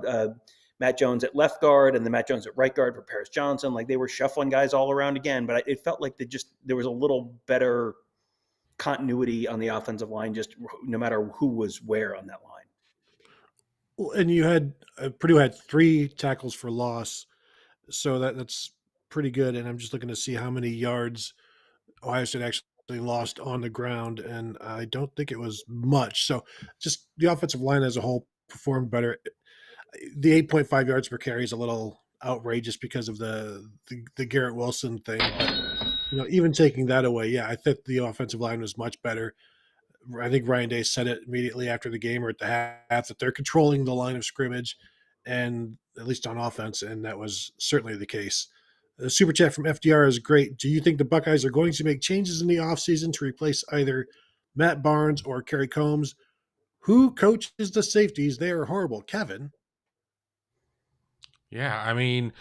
Matt Jones at left guard, and then Matt Jones at right guard for Paris Johnson. Like they were shuffling guys all around again, but it felt like there was a little better continuity on the offensive line, just no matter who was where on that line. Well, and you had Purdue had 3 tackles for loss, so that's pretty good. And I'm just looking to see how many yards Ohio State actually lost on the ground, and I don't think it was much. So just the offensive line as a whole performed better. The 8.5 yards per carry is a little outrageous because of the Garrett Wilson thing, but even taking that away, yeah, I think the offensive line was much better. I think Ryan Day said it immediately after the game or at the half that they're controlling the line of scrimmage, and at least on offense, and that was certainly the case. The super chat from FDR is great. Do you think the Buckeyes are going to make changes in the offseason to replace either Matt Barnes or Kerry Combs? Who coaches the safeties? They are horrible. Kevin? Yeah, I mean,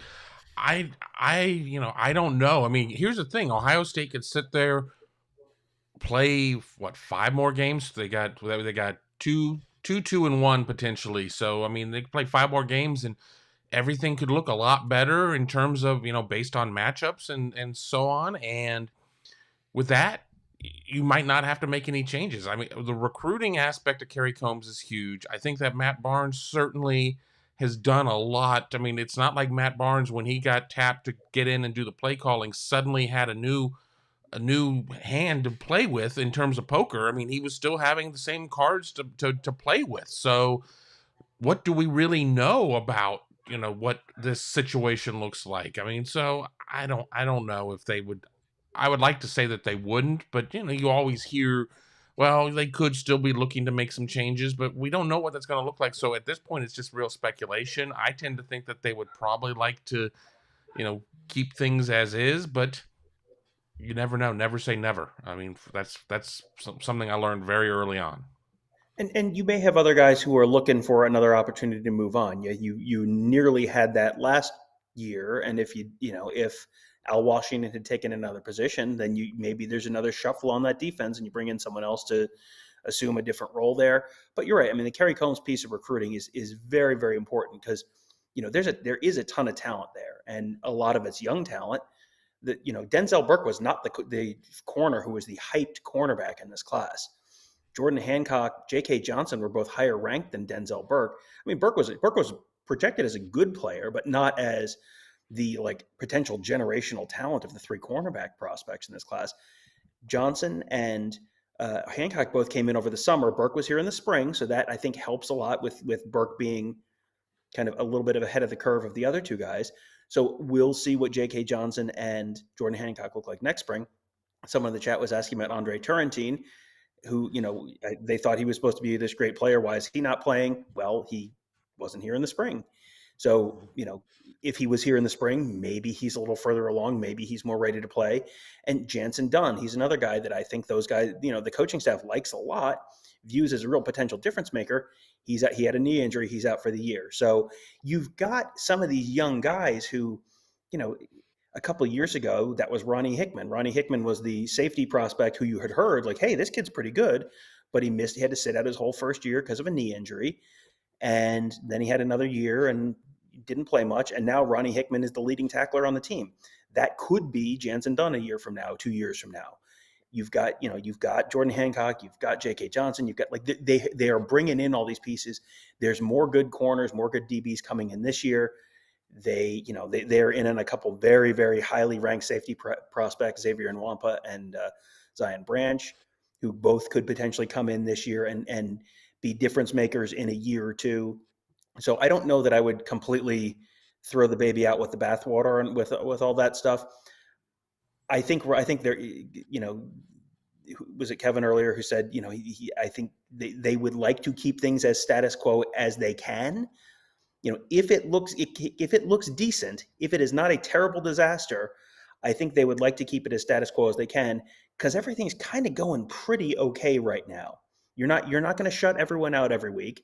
I don't know. I mean, here's the thing: Ohio State could sit there, play 5 more games. They got two and one potentially. So I mean, they could play 5 more games, and everything could look a lot better in terms of based on matchups and so on. And with that, you might not have to make any changes. I mean, the recruiting aspect of Kerry Combs is huge. I think that Matt Barnes certainly has done a lot. I mean, it's not like Matt Barnes, when he got tapped to get in and do the play calling, suddenly had a new hand to play with in terms of poker. I mean, he was still having the same cards to play with. So what do we really know about what this situation looks like? I mean, so I don't know if they would. I would like to say that they wouldn't, but you always hear, well, they could still be looking to make some changes, but we don't know what that's going to look like. So at this point, it's just real speculation. I tend to think that they would probably like to keep things as is, but you never know. Never say never. I mean, that's something I learned very early on. And you may have other guys who are looking for another opportunity to move on. You nearly had that last year, and if Al Washington had taken another position, then maybe there's another shuffle on that defense, and you bring in someone else to assume a different role there. But you're right. I mean, the Kerry Combs piece of recruiting is very, very important because there is a ton of talent there, and a lot of it's young talent. That Denzel Burke was not the corner who was the hyped cornerback in this class. Jordan Hancock, J.K. Johnson were both higher ranked than Denzel Burke. I mean, Burke was projected as a good player, but not as the potential generational talent of the 3 cornerback prospects in this class. Johnson and Hancock both came in over the summer. Burke was here in the spring, so that I think helps a lot with Burke being kind of a little bit of ahead of the curve of the other 2 guys. So we'll see what J.K. Johnson and Jordan Hancock look like next spring. Someone in the chat was asking about Andre Turrentine, who, they thought he was supposed to be this great player. Why is he not playing? Well, he wasn't here in the spring. So, if he was here in the spring, maybe he's a little further along. Maybe he's more ready to play. And Jansen Dunn, he's another guy that I think those guys, the coaching staff likes a lot, views as a real potential difference maker. He had a knee injury. He's out for the year. So you've got some of these young guys who, a couple of years ago, that was Ronnie Hickman. Ronnie Hickman was the safety prospect who you had heard like, hey, this kid's pretty good, but he had to sit out his whole first year because of a knee injury. And then he had another year and didn't play much. And now Ronnie Hickman is the leading tackler on the team. That could be Jansen Dunn a year from now, 2 years from now. You've got Jordan Hancock, you've got J.K. Johnson, you've got they are bringing in all these pieces. There's more good corners, more good DBs coming in this year. They're in on a couple very, very highly ranked safety prospects, Xavier Nwampa and Zion Branch, who both could potentially come in this year and be difference makers in a year or two. So I don't know that I would completely throw the baby out with the bathwater and with all that stuff. I think there, was it Kevin earlier who said, I think they would like to keep things as status quo as they can. If it looks decent, if it is not a terrible disaster, I think they would like to keep it as status quo as they can, because everything's kind of going pretty okay right now. You're not going to shut everyone out every week.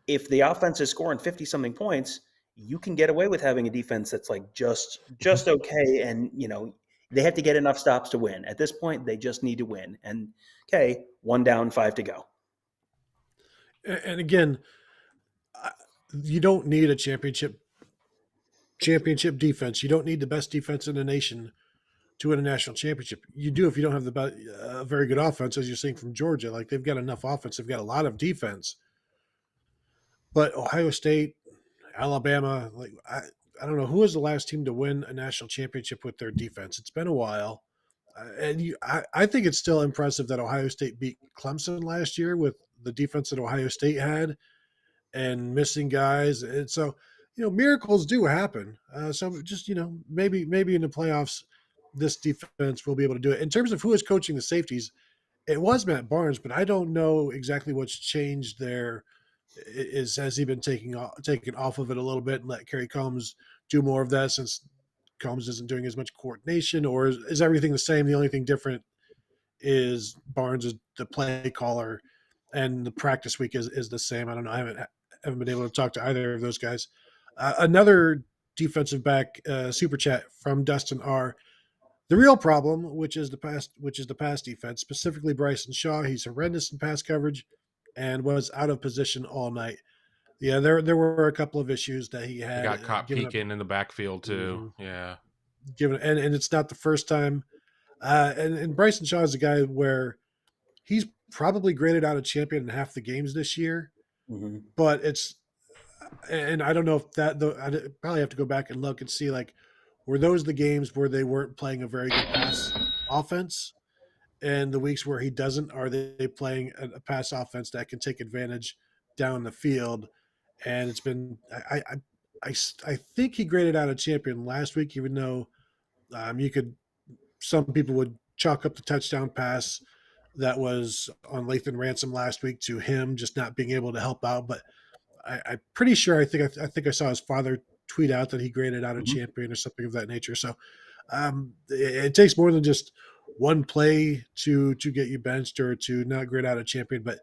If the offense is scoring 50 something points, you can get away with having a defense that's like just okay, and they have to get enough stops to win. At this point, they just need to win. And okay, 1 down, 5 to go. And again, you don't need a championship defense. You don't need the best defense in the nation to win a national championship. You do if you don't have the very good offense, as you're seeing from Georgia. Like, they've got enough offense, they've got a lot of defense. But Ohio State, Alabama, like I don't know who was the last team to win a national championship with their defense. It's been a while, I think it's still impressive that Ohio State beat Clemson last year with the defense that Ohio State had and missing guys. And so, miracles do happen. So just, maybe in the playoffs, this defense will be able to do it. In terms of who is coaching the safeties, it was Matt Barnes, but I don't know exactly what's changed there. Has he been taken off of it a little bit and let Kerry Combs do more of that, since Combs isn't doing as much coordination, or is everything the same? The only thing different is Barnes is the play caller, and the practice week is the same. I don't know. I haven't been able to talk to either of those guys. Another defensive back super chat from Dustin R. The real problem, which is the pass defense, specifically Bryson Shaw. He's horrendous in pass coverage and was out of position all night. Yeah, there were a couple of issues that he had. He got caught peeking in the backfield too. Mm-hmm. Yeah, and it's not the first time. And Bryson Shaw is a guy where he's probably graded out a champion in half the games this year. Mm-hmm. But and I don't know if I probably have to go back and look and see, like, were those the games where they weren't playing a very good pass offense, and the weeks where he doesn't, are they playing a pass offense that can take advantage down the field? And it's been I think he graded out a champion last week, even though some people would chalk up the touchdown pass that was on Lathan Ransom last week to him just not being able to help out. But I'm pretty sure I think I saw his father tweet out that he graded out a champion or something of that nature. So it takes more than just one play to get you benched or to not grade out a champion. But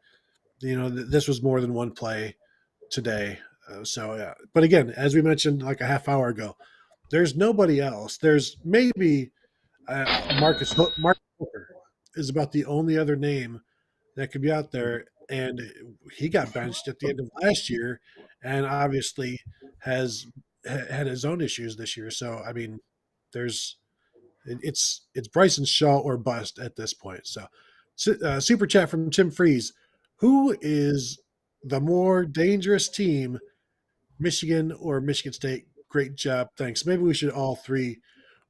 this was more than one play today. So but again, as we mentioned like a half hour ago, there's nobody else. There's maybe Marcus Hooker is about the only other name that could be out there, and he got benched at the end of last year, and obviously has had his own issues this year. So I mean, it's Bryson Shaw or bust at this point. So super chat from Tim Freeze: who is the more dangerous team, Michigan or Michigan State? Great job, thanks. Maybe we should all three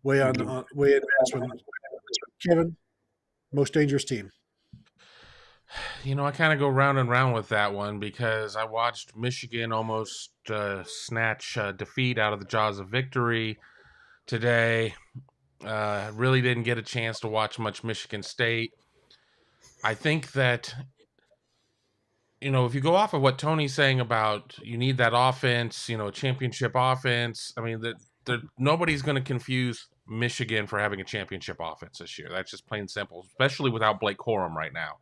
weigh in on this one. Kevin, most dangerous team. I kind of go round and round with that one because I watched Michigan almost snatch defeat out of the jaws of victory today. Really didn't get a chance to watch much Michigan State. I think that, if you go off of what Tony's saying about you need that offense, a championship offense, I mean, nobody's going to confuse Michigan for having a championship offense this year. That's just plain simple, especially without Blake Corum right now.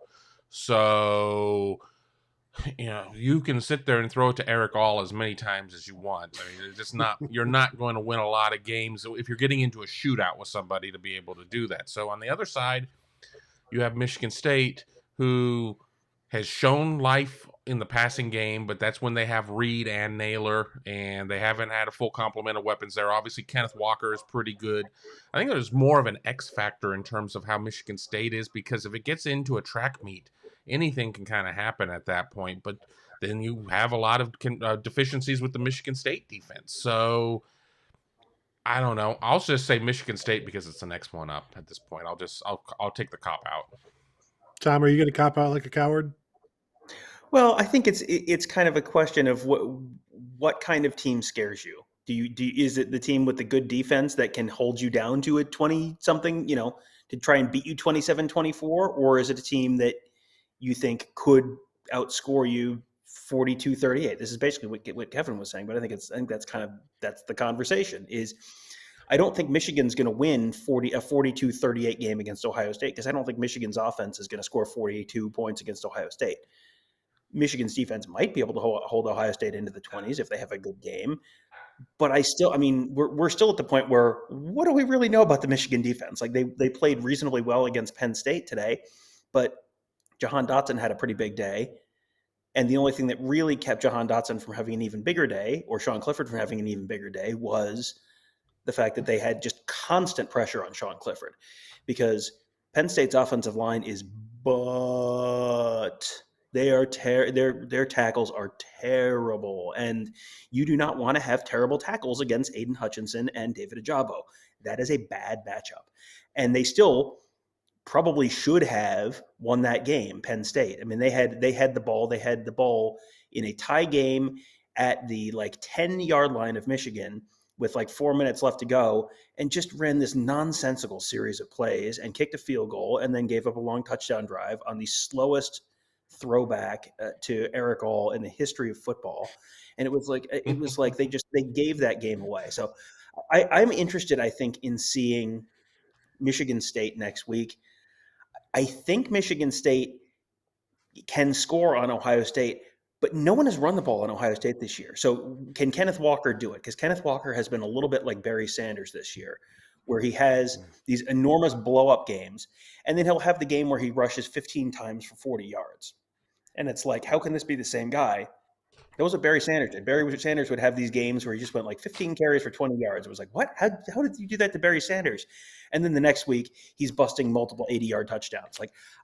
So, you can sit there and throw it to Eric All as many times as you want. I mean, it's just you're not going to win a lot of games if you're getting into a shootout with somebody to be able to do that. So on the other side, you have Michigan State, who has shown life in the passing game, but that's when they have Reed and Naylor, and they haven't had a full complement of weapons there. Obviously, Kenneth Walker is pretty good. I think there's more of an X factor in terms of how Michigan State is, because if it gets into a track meet, anything can kind of happen at that point. But then you have a lot of deficiencies with the Michigan State defense. So I don't know. I'll just say Michigan State because it's the next one up at this point. I'll take the cop out. Tom, are you going to cop out like a coward? Well, I think it's kind of a question of what kind of team scares you. Is it the team with the good defense that can hold you down to a 20 something, to try and beat you 27-24, or is it a team that you think could outscore you 42-38? This is basically what Kevin was saying, but I think that's the conversation. Is I don't think Michigan's going to win a 42-38 game against Ohio State, because I don't think Michigan's offense is going to score 42 points against Ohio State. Michigan's defense might be able to hold Ohio State into the 20s if they have a good game. But we're still at the point where what do we really know about the Michigan defense? Like they played reasonably well against Penn State today, but Jahan Dotson had a pretty big day. And the only thing that really kept Jahan Dotson from having an even bigger day, or Sean Clifford from having an even bigger day, was the fact that they had just constant pressure on Sean Clifford, because Penn State's offensive line is their tackles are terrible, and you do not want to have terrible tackles against Aiden Hutchinson and David Ajabo. That is a bad matchup, and they still probably should have won that game. Penn State. I mean, they had the ball. They had the ball in a tie game at the 10-yard line of Michigan with 4 minutes left to go, and just ran this nonsensical series of plays and kicked a field goal, and then gave up a long touchdown drive on the slowest throwback to Eric All in the history of football. And it was like they gave that game away. So I'm interested, I think, in seeing Michigan State next week. I think Michigan State can score on Ohio State, but no one has run the ball on Ohio State this year. So can Kenneth Walker do it? Because Kenneth Walker has been a little bit like Barry Sanders this year, where he has these enormous blow-up games, and then he'll have the game where he rushes 15 times for 40 yards. And it's like, how can this be the same guy? That was what Barry Sanders did. Barry Sanders would have these games where he just went 15 carries for 20 yards. It was like, what? How did you do that to Barry Sanders? And then the next week, he's busting multiple 80-yard touchdowns.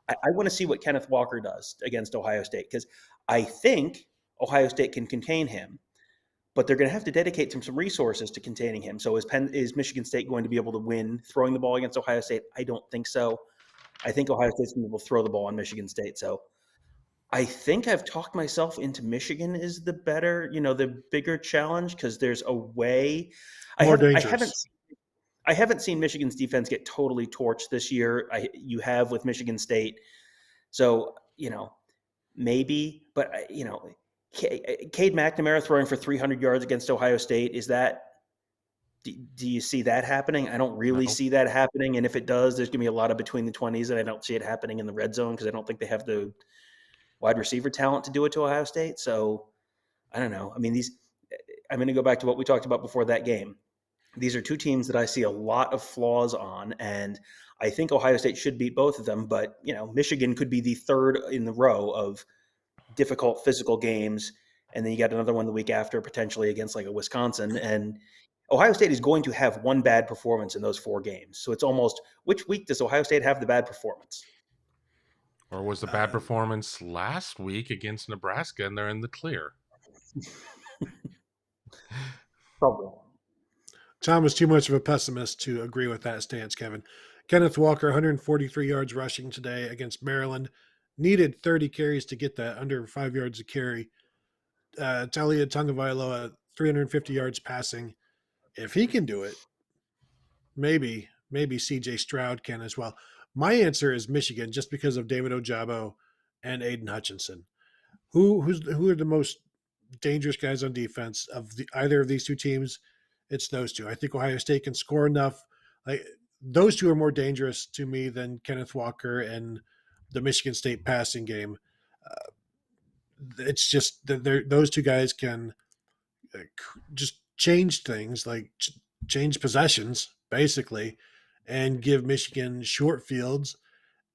I want to see what Kenneth Walker does against Ohio State, because I think Ohio State can contain him, but they're going to have to dedicate some resources to containing him. So is Michigan State going to be able to win throwing the ball against Ohio State? I don't think so. I think Ohio State's going to be able to throw the ball on Michigan State. So I think I've talked myself into Michigan is the bigger challenge, because there's a way. Dangerous. I haven't seen Michigan's defense get totally torched this year. You have with Michigan State. So, maybe, but Cade McNamara throwing for 300 yards against Ohio State, do you see that happening? I don't really see that happening. And if it does, there's going to be a lot of between the 20s, and I don't see it happening in the red zone, because I don't think they have the wide receiver talent to do it to Ohio State. So I don't know. I mean, I'm going to go back to what we talked about before that game. These are two teams that I see a lot of flaws on, and I think Ohio State should beat both of them. But, Michigan could be the third in the row of difficult physical games. And then you got another one the week after, potentially against a Wisconsin. And Ohio State is going to have one bad performance in those 4 games. So it's almost, which week does Ohio State have the bad performance? Or was the bad performance last week against Nebraska and they're in the clear? Probably. Tom is too much of a pessimist to agree with that stance, Kevin. Kenneth Walker, 143 yards rushing today against Maryland. Needed 30 carries to get that, under 5 yards a carry. Talia Tagovailoa, 350 yards passing. If he can do it, maybe CJ Stroud can as well. My answer is Michigan, just because of David Ojabo and Aiden Hutchinson. Who are the most dangerous guys on defense of either of these two teams? It's those two. I think Ohio State can score enough. Those two are more dangerous to me than Kenneth Walker and the Michigan State passing game. It's just that those two guys can just change things, change possessions, basically, and give Michigan short fields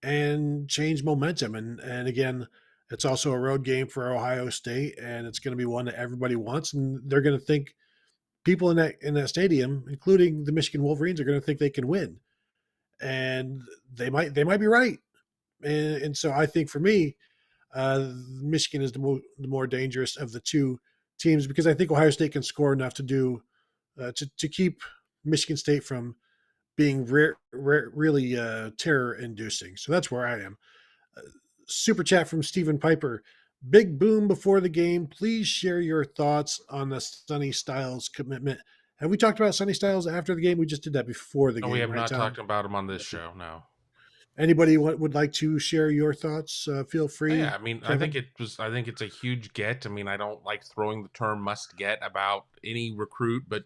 and change momentum. And again, it's also a road game for Ohio State, and it's going to be one that everybody wants, and they're going to think people in that stadium, including the Michigan Wolverines, are going to think they can win, and they might be right. And so I think for me, Michigan is the more dangerous of the two teams, because I think Ohio State can score enough to do to keep Michigan State from being really terror-inducing. So that's where I am. Super chat from Stephen Piper. Big boom before the game. Please share your thoughts on the Sonny Styles commitment. Have we talked about Sonny Styles after the game? We just did that before the No, we game, have right, not Tom? talked about him on this show. No. Anybody would like to share your thoughts? Feel free. Yeah, I mean, Kevin? I think it's a huge get. I mean, I don't like throwing the term "must get" about any recruit, but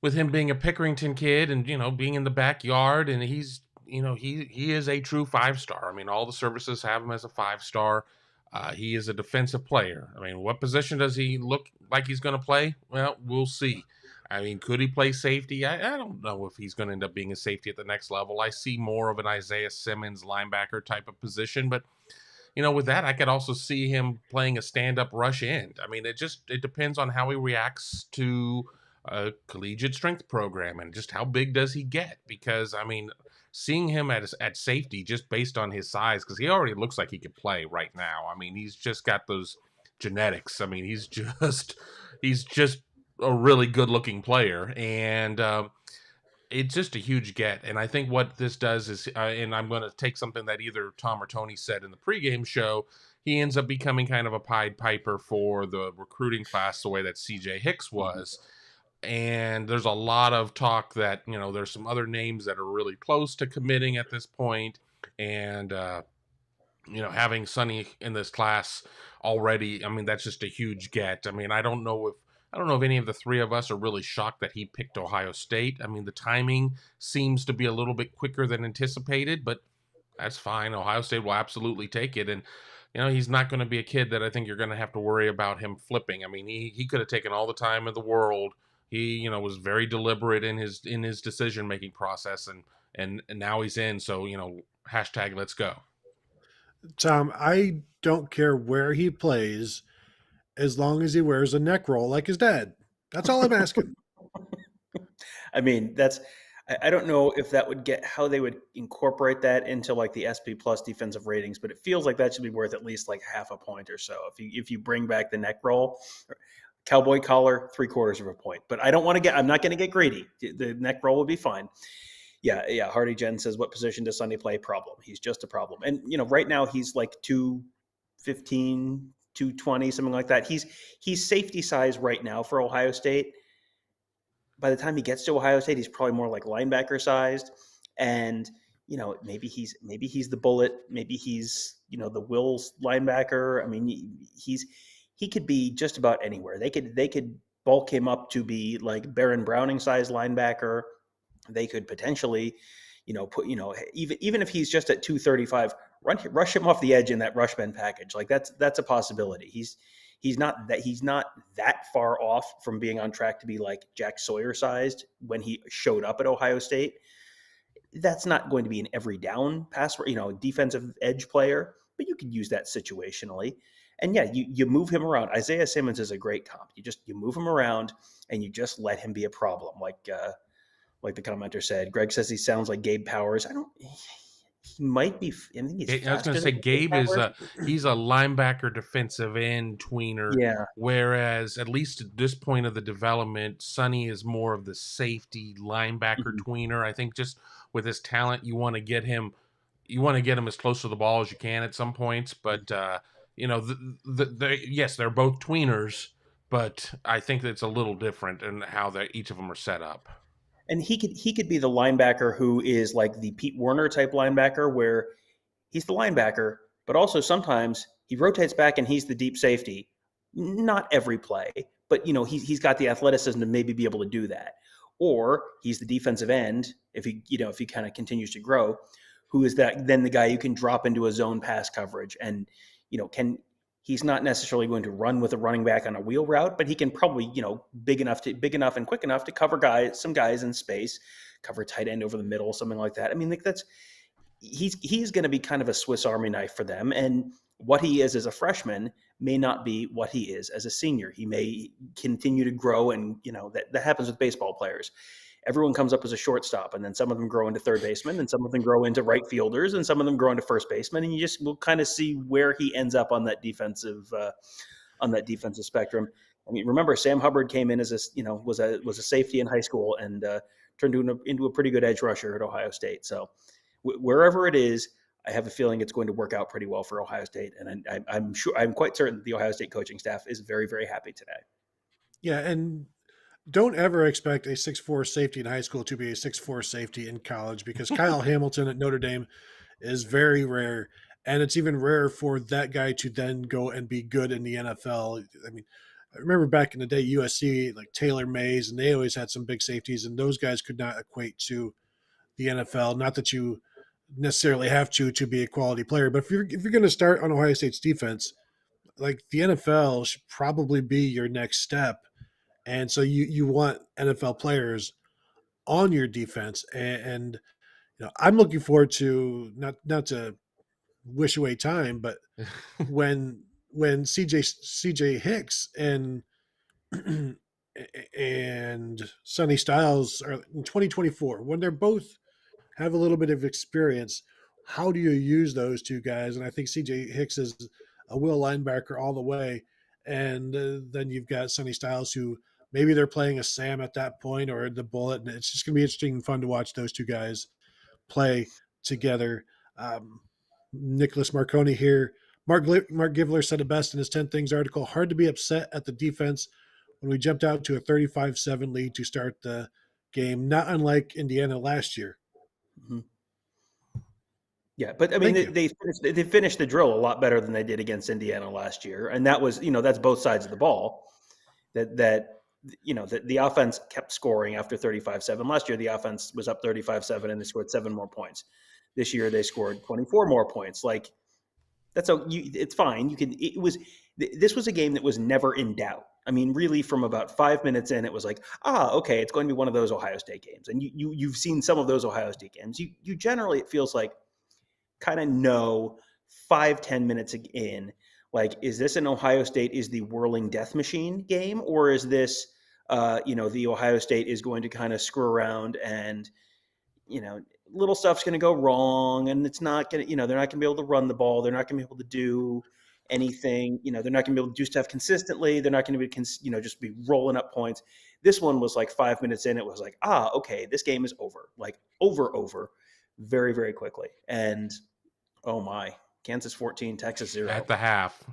with him being a Pickerington kid and being in the backyard, and he's he is a true 5-star. I mean, all the services have him as a 5-star. He is a defensive player. I mean, what position does he look like he's going to play? Well, we'll see. I mean, could he play safety? I don't know if he's going to end up being a safety at the next level. I see more of an Isaiah Simmons linebacker type of position, but with that, I could also see him playing a stand-up rush end. I mean, it depends on how he reacts to a collegiate strength program and just how big does he get. Because I mean, seeing him at safety just based on his size, because he already looks like he could play right now. I mean, he's just got those genetics. I mean, he's just a really good-looking player, and it's just a huge get. And I think what this does is, and I'm going to take something that either Tom or Tony said in the pregame show, he ends up becoming kind of a Pied Piper for the recruiting class, the way that CJ Hicks was. And there's a lot of talk that, there's some other names that are really close to committing at this point. And, having Sonny in this class already, I mean, that's just a huge get. I mean, I don't know if any of the three of us are really shocked that he picked Ohio State. I mean, the timing seems to be a little bit quicker than anticipated, but that's fine. Ohio State will absolutely take it. And, he's not going to be a kid that I think you're going to have to worry about him flipping. I mean, he could have taken all the time in the world. He, was very deliberate in his decision-making process, and now he's in. So, hashtag let's go. Tom, I don't care where he plays as long as he wears a neck roll like his dad. That's all I'm asking. I mean, I don't know if that would get how they would incorporate that into like the SP plus defensive ratings, but it feels like that should be worth at least like half a point or so. If you bring back the neck roll, cowboy collar, 3/4 of a point. But I'm not going to get greedy. The neck roll will be fine. Yeah. Hardy Jen says, what position does Sunday play? Problem. He's just a problem. And, right now he's like 215, 220, something like that. He's safety size right now for Ohio State. By the time he gets to Ohio State, he's probably more like linebacker sized. And, maybe he's the bullet. Maybe he's, the Wills linebacker. I mean, he could be just about anywhere. They could bulk him up to be like Baron Browning sized linebacker. They could potentially, even if he's just at 235, rush him off the edge in that rush bend package. Like that's a possibility. He's not that far off from being on track to be like Jack Sawyer sized when he showed up at Ohio State. That's not going to be an every down pass, defensive edge player, but you could use that situationally. And yeah, you move him around. Isaiah Simmons is a great comp. You move him around and you just let him be a problem. Like the commenter said, Greg says he sounds like Gabe Powers. He might be. I think he's. I was going to say Gabe he's a linebacker defensive end tweener. Yeah. Whereas at least at this point of the development, Sonny is more of the safety linebacker tweener. I think just with his talent, you want to get him as close to the ball as you can at some points. But yes, they're both tweeners, but I think it's a little different in how each of them are set up. And he could be the linebacker who is like the Pete Werner type linebacker, where he's the linebacker, but also sometimes he rotates back and he's the deep safety. Not every play, but he's got the athleticism to maybe be able to do that. Or he's the defensive end if he kind of continues to grow, who is then the guy you can drop into a zone pass coverage and he's not necessarily going to run with a running back on a wheel route, but he can probably, big enough and quick enough to cover some guys in space, cover tight end over the middle, something like that. I mean, he's going to be kind of a Swiss Army knife for them. And what he is as a freshman may not be what he is as a senior. He may continue to grow, and that happens with baseball players. Everyone comes up as a shortstop, and then some of them grow into third baseman, and some of them grow into right fielders, and some of them grow into first baseman, and will kind of see where he ends up on that defensive spectrum. I mean, remember Sam Hubbard came in as was a safety in high school and turned into a pretty good edge rusher at Ohio State. So wherever it is, I have a feeling it's going to work out pretty well for Ohio State. And I'm quite certain the Ohio State coaching staff is very, very happy today. Yeah, and don't ever expect a 6'4" safety in high school to be a 6'4" safety in college, because Kyle Hamilton at Notre Dame is very rare. And it's even rarer for that guy to then go and be good in the NFL. I mean, I remember back in the day, USC, like Taylor Mays, and they always had some big safeties, and those guys could not equate to the NFL. Not that you necessarily have to be a quality player, but if you're going to start on Ohio State's defense, like the NFL should probably be your next step. And so you want NFL players on your defense, and I'm looking forward to, not to wish away time, but when CJ Hicks and Sonny Styles are in 2024, when they're both have a little bit of experience, how do you use those two guys? And I think CJ Hicks is a will linebacker all the way. And then you've got Sonny Styles, who maybe they're playing a Sam at that point, or the Bullet. And it's just going to be interesting and fun to watch those two guys play together. Nicholas Marconi here. Mark Givler said it best in his 10 Things article: hard to be upset at the defense when we jumped out to a 35-7 lead to start the game, not unlike Indiana last year. Mm-hmm. Yeah, but I mean, they finished the drill a lot better than they did against Indiana last year, and that was, that's both sides of the ball. That the offense kept scoring after 35-7. Last year, the offense was up 35-7, and they scored 7 more points. This year, they scored 24 more points. Like, it's fine. This was a game that was never in doubt. I mean, really, from about 5 minutes in, it was like, okay, it's going to be one of those Ohio State games. And you've seen some of those Ohio State games. You generally, it feels like, kind of know 5-10 minutes in, like, is this an Ohio State is the whirling death machine game, or is this, the Ohio State is going to kind of screw around and, little stuff's going to go wrong, and it's not going to, they're not going to be able to run the ball. They're not going to be able to do anything. They're not going to be able to do stuff consistently. They're not going to be, just be rolling up points. This one was like 5 minutes in, it was like, okay, this game is over, like over very, very quickly. And oh my, Kansas 14, Texas 0 at the half.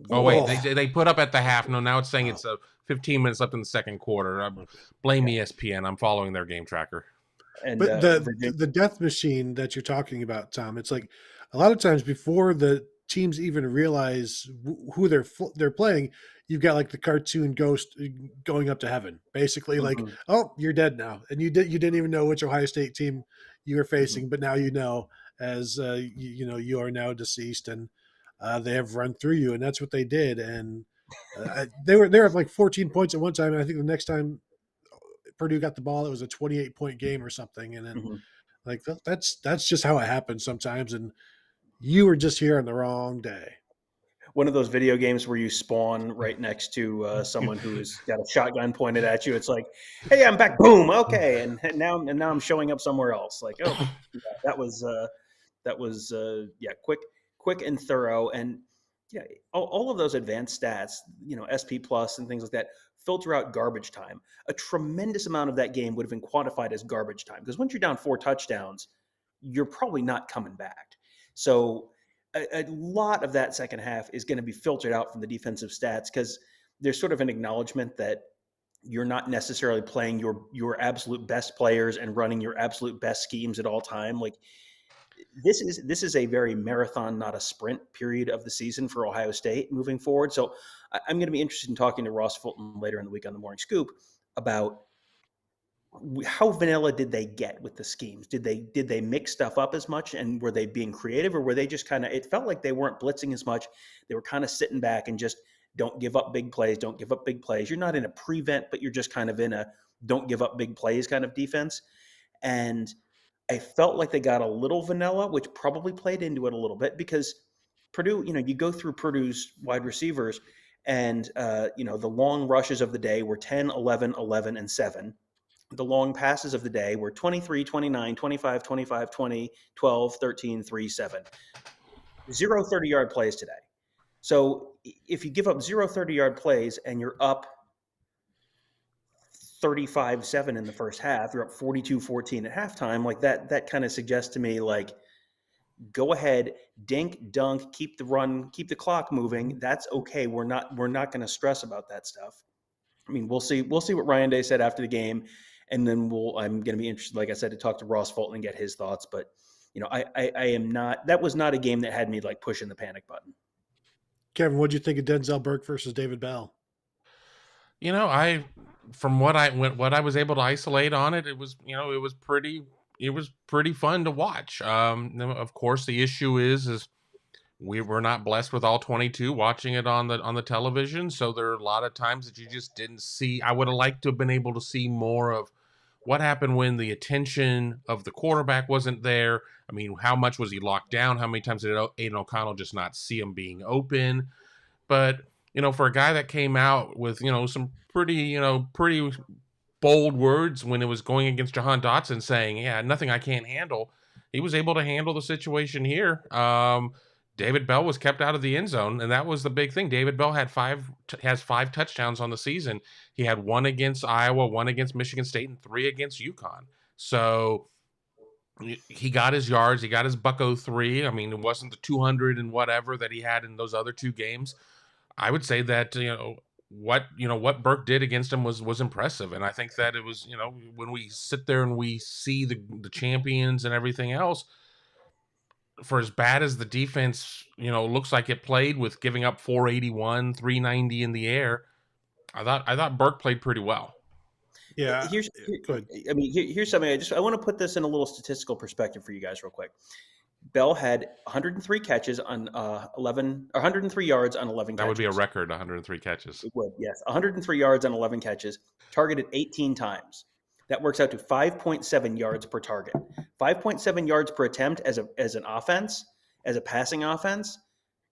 Oh wait, they put up at the half. No, now it's saying it's 15 minutes left in the second quarter. Blame ESPN. I'm following their game tracker. And, but the death machine that you're talking about, Tom, it's like a lot of times before the teams even realize who they're playing, you've got like the cartoon ghost going up to heaven, basically, like, oh, you're dead now, and you didn't even know which Ohio State team you were facing, but now as you are now deceased, and they have run through you, and that's what they did. And they were at like 14 points at one time, and I think the next time Purdue got the ball, it was a 28-point game or something. And then like that's just how it happens sometimes, and you were just here on the wrong day. One of those video games where you spawn right next to someone who's got a shotgun pointed at you. It's like, hey, I'm back. Boom. Okay. And now I'm showing up somewhere else. Like, oh, yeah, that was quick and thorough. And yeah, all of those advanced stats, SP plus and things like that, filter out garbage time. A tremendous amount of that game would have been quantified as garbage time, because once you're down 4 touchdowns, you're probably not coming back. So a lot of that second half is going to be filtered out from the defensive stats, because there's sort of an acknowledgement that you're not necessarily playing your absolute best players and running your absolute best schemes at all time. Like, this is a very marathon, not a sprint period of the season for Ohio State moving forward. So I'm going to be interested in talking to Ross Fulton later in the week on the Morning Scoop about how vanilla did they get with the schemes? Did they mix stuff up as much, and were they being creative, or were they just kind of, it felt like they weren't blitzing as much. They were kind of sitting back and just don't give up big plays. Don't give up big plays. You're not in a prevent, but you're just kind of in a don't give up big plays kind of defense. And I felt like they got a little vanilla, which probably played into it a little bit, because Purdue, you go through Purdue's wide receivers, and the long rushes of the day were 10, 11, 11, and 7. The long passes of the day were 23, 29, 25, 25, 20, 12, 13, 3, 7. 0 30-yard plays today. So if you give up 0 30-yard plays and you're up 35-7 in the first half, you're up 42-14 at halftime, like that kind of suggests to me, like, Go ahead, dink, dunk, keep the run, keep the clock moving. That's okay. We're not going to stress about that stuff. I mean, we'll see what Ryan Day said after the game, and then I'm going to be interested, like I said, to talk to Ross Fulton and get his thoughts. But I am not. That was not a game that had me like pushing the panic button. Kevin, what do you think of Denzel Burke versus David Bell? From what I was able to isolate on it, it was pretty fun to watch. Of course, the issue is we were not blessed with all 22 watching it on the television, so there are a lot of times that you just didn't see. I would have liked to have been able to see more of what happened when the attention of the quarterback wasn't there. I mean, how much was he locked down? How many times did Aiden O'Connell just not see him being open? But for a guy that came out with some pretty bold words when it was going against Jahan Dotson, saying, "Yeah, nothing I can't handle," he was able to handle the situation here. David Bell was kept out of the end zone, and that was the big thing. David Bell has 5 touchdowns on the season. He had 1 against Iowa, 1 against Michigan State, and 3 against UConn. So he got his yards. He got his Bucko 3. I mean, it wasn't the 200 and whatever that he had in those other 2 games. I would say that what Burke did against him was impressive, and I think that it was when we sit there and we see the champions and everything else, for as bad as the defense looks like it played with giving up 481, 390 in the air, I thought Burke played pretty well. Yeah, here's something. I want to put this in a little statistical perspective for you guys real quick. Bell had 103 catches on 103 yards on 11 catches. That would be a record, 103 catches. It would, yes. 103 yards on 11 catches, targeted 18 times. That works out to 5.7 yards per target. 5.7 yards per attempt as an offense, as a passing offense.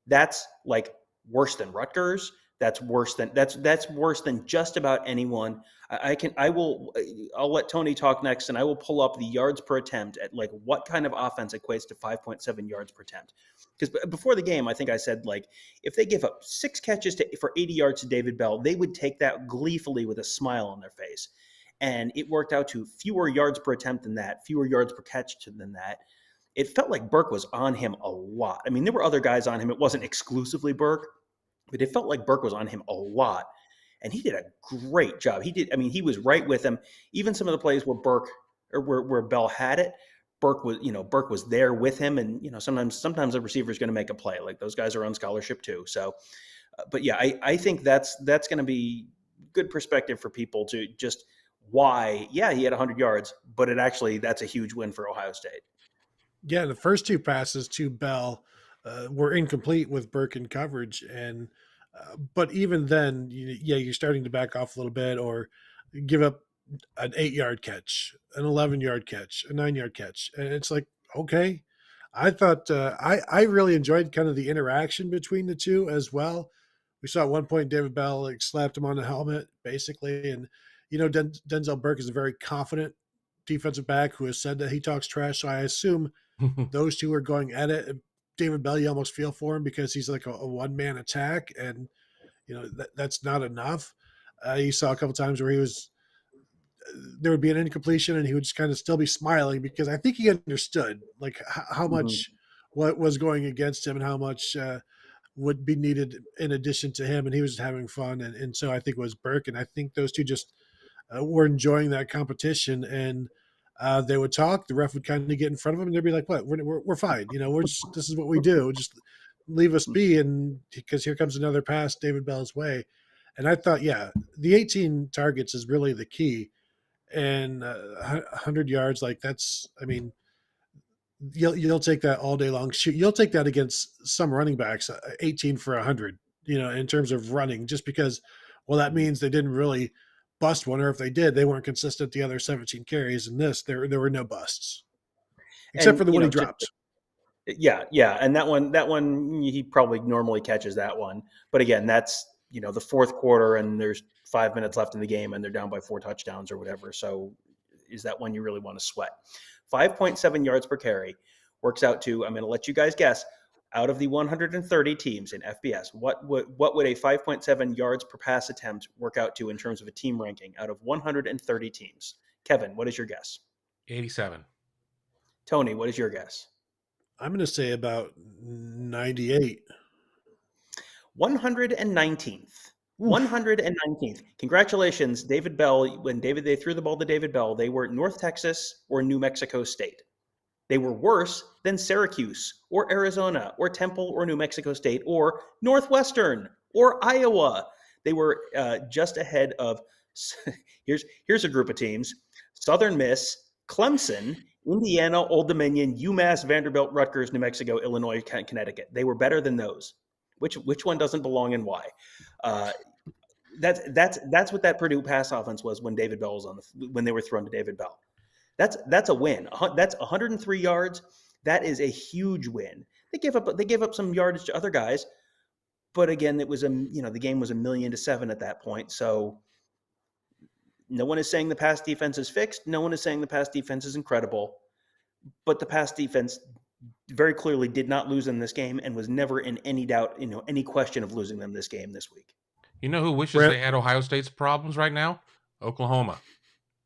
That's like worse than Rutgers. That's worse than just about anyone. I'll let Tony talk next, and I will pull up the yards per attempt at like what kind of offense equates to 5.7 yards per attempt. Because before the game, I think I said like if they give up 6 catches for 80 yards to David Bell, they would take that gleefully with a smile on their face. And it worked out to fewer yards per attempt than that, fewer yards per catch than that. It felt like Burke was on him a lot. I mean, there were other guys on him. It wasn't exclusively Burke, but it felt like Burke was on him a lot. And he did a great job. He was right with him. Even some of the plays where Bell had it, Burke was there with him. And, sometimes a receiver is going to make a play. Like those guys are on scholarship too. So, but yeah, I think that's going to be good perspective for people to just why, yeah, he had 100 yards, but that's a huge win for Ohio State. Yeah, the first 2 passes to Bell were incomplete with Burke in coverage, and but even then, you're starting to back off a little bit or give up an 8-yard catch, an 11-yard catch, a 9-yard catch, and it's like, okay. I thought I really enjoyed kind of the interaction between the 2 as well. We saw at one point David Bell like slapped him on the helmet basically, and Denzel Burke is a very confident defensive back who has said that he talks trash. So I assume those 2 are going at it. David Bell, you almost feel for him because he's like a one-man attack, and that's not enough. You saw a couple times where there would be an incompletion and he would just kind of still be smiling because I think he understood like how much what was going against him and how much would be needed in addition to him, and he was having fun, and so I think it was Burke, and I think those 2 just were enjoying that competition, and they would talk. The ref would kind of get in front of them, and they'd be like, "What? We're fine. This is what we do. Just leave us be." And because here comes another pass David Bell's way, and I thought, yeah, the 18 targets is really the key, and 100 yards, like that's, I mean, you'll take that all day long. You'll take that against some running backs, 18 for 100, in terms of running, just because, well, that means they didn't really bust one, or if they did, they weren't consistent the other 17 carries. In this, there were no busts, except for the one he dropped. Yeah, and that one he probably normally catches that one, but again, that's the 4th quarter, and there's 5 minutes left in the game, and they're down by 4 touchdowns or whatever. So, is that one you really want to sweat? 5.7 yards per carry works out to, I'm going to let you guys guess, out of the 130 teams in FBS, what would a 5.7 yards per pass attempt work out to in terms of a team ranking out of 130 teams? Kevin, what is your guess? 87. Tony, what is your guess? I'm going to say about 98. 119th. Oof. 119th. Congratulations, David Bell. When they threw the ball to David Bell, they were North Texas or New Mexico State. They were worse than Syracuse or Arizona or Temple or New Mexico State or Northwestern or Iowa. They were just ahead of. Here's a group of teams: Southern Miss, Clemson, Indiana, Old Dominion, UMass, Vanderbilt, Rutgers, New Mexico, Illinois, Connecticut. They were better than those. Which one doesn't belong and why? Uh, that's what that Purdue pass offense was when David Bell was when they were thrown to David Bell. That's a win. That's 103 yards. That is a huge win. They gave up some yardage to other guys, but again, it was the game was 1,000,000-7 at that point. So no one is saying the pass defense is fixed. No one is saying the pass defense is incredible, but the pass defense very clearly did not lose in this game and was never in any doubt, any question of losing them this game this week. You know who wishes Brent, they had Ohio State's problems right now? Oklahoma.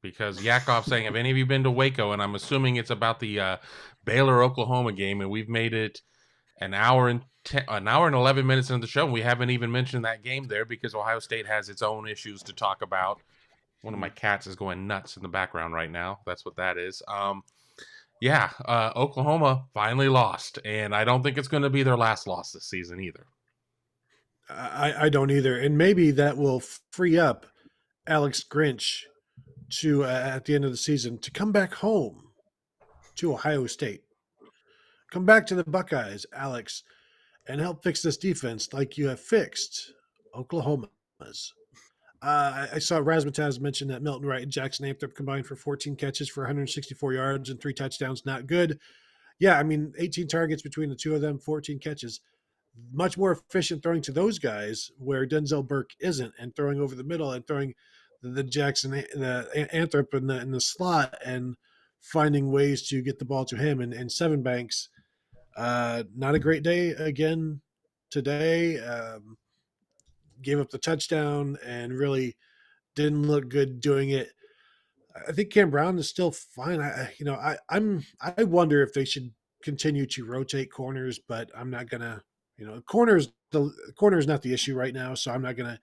Because Yakov saying, have any of you been to Waco? And I'm assuming it's about the Baylor-Oklahoma game, and we've made it an hour and 11 minutes into the show, and we haven't even mentioned that game there because Ohio State has its own issues to talk about. One of my cats is going nuts in the background right now. That's what that is. Oklahoma finally lost, and I don't think it's going to be their last loss this season either. I don't either. And maybe that will free up Alex Grinch to, at the end of the season, to come back home to Ohio State. Come back to the Buckeyes, Alex, and help fix this defense like you have fixed Oklahoma's. I saw Razmataz mention that Milton Wright and Jackson Anthrop combined for 14 catches for 164 yards and 3 touchdowns. Not good. Yeah, I mean, 18 targets between the two of them, 14 catches. Much more efficient throwing to those guys where Denzel Burke isn't, and throwing over the middle and throwing the Jackson, the Anthrop in the slot, and finding ways to get the ball to him. And Seven Banks, not a great day again today. Gave up the touchdown and really didn't look good doing it. I think Cam Brown is still fine. I wonder if they should continue to rotate corners, but I'm not gonna. The corner is not the issue right now, so I'm not gonna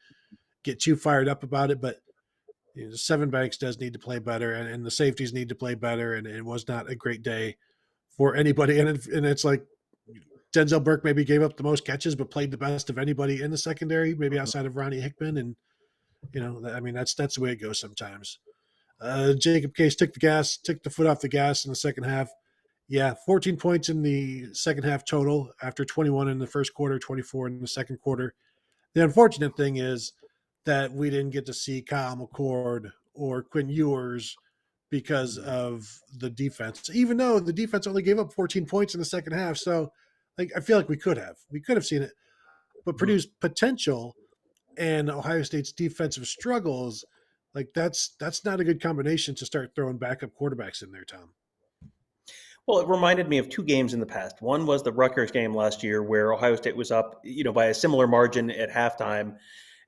get too fired up about it. But Seven Banks does need to play better, and the safeties need to play better. And it was not a great day for anybody. And it's like Denzel Burke maybe gave up the most catches, but played the best of anybody in the secondary, maybe outside of Ronnie Hickman. And that's the way it goes sometimes. Jacob Case took the foot off the gas in the second half. Yeah, 14 points in the second half total after 21 in the first quarter, 24 in the second quarter. The unfortunate thing is that we didn't get to see Kyle McCord or Quinn Ewers because of the defense, even though the defense only gave up 14 points in the second half. So I feel like we could have seen it, but Purdue's potential and Ohio State's defensive struggles, that's not a good combination to start throwing backup quarterbacks in there, Tom. Well, it reminded me of two games in the past. One was the Rutgers game last year where Ohio State was up, by a similar margin at halftime.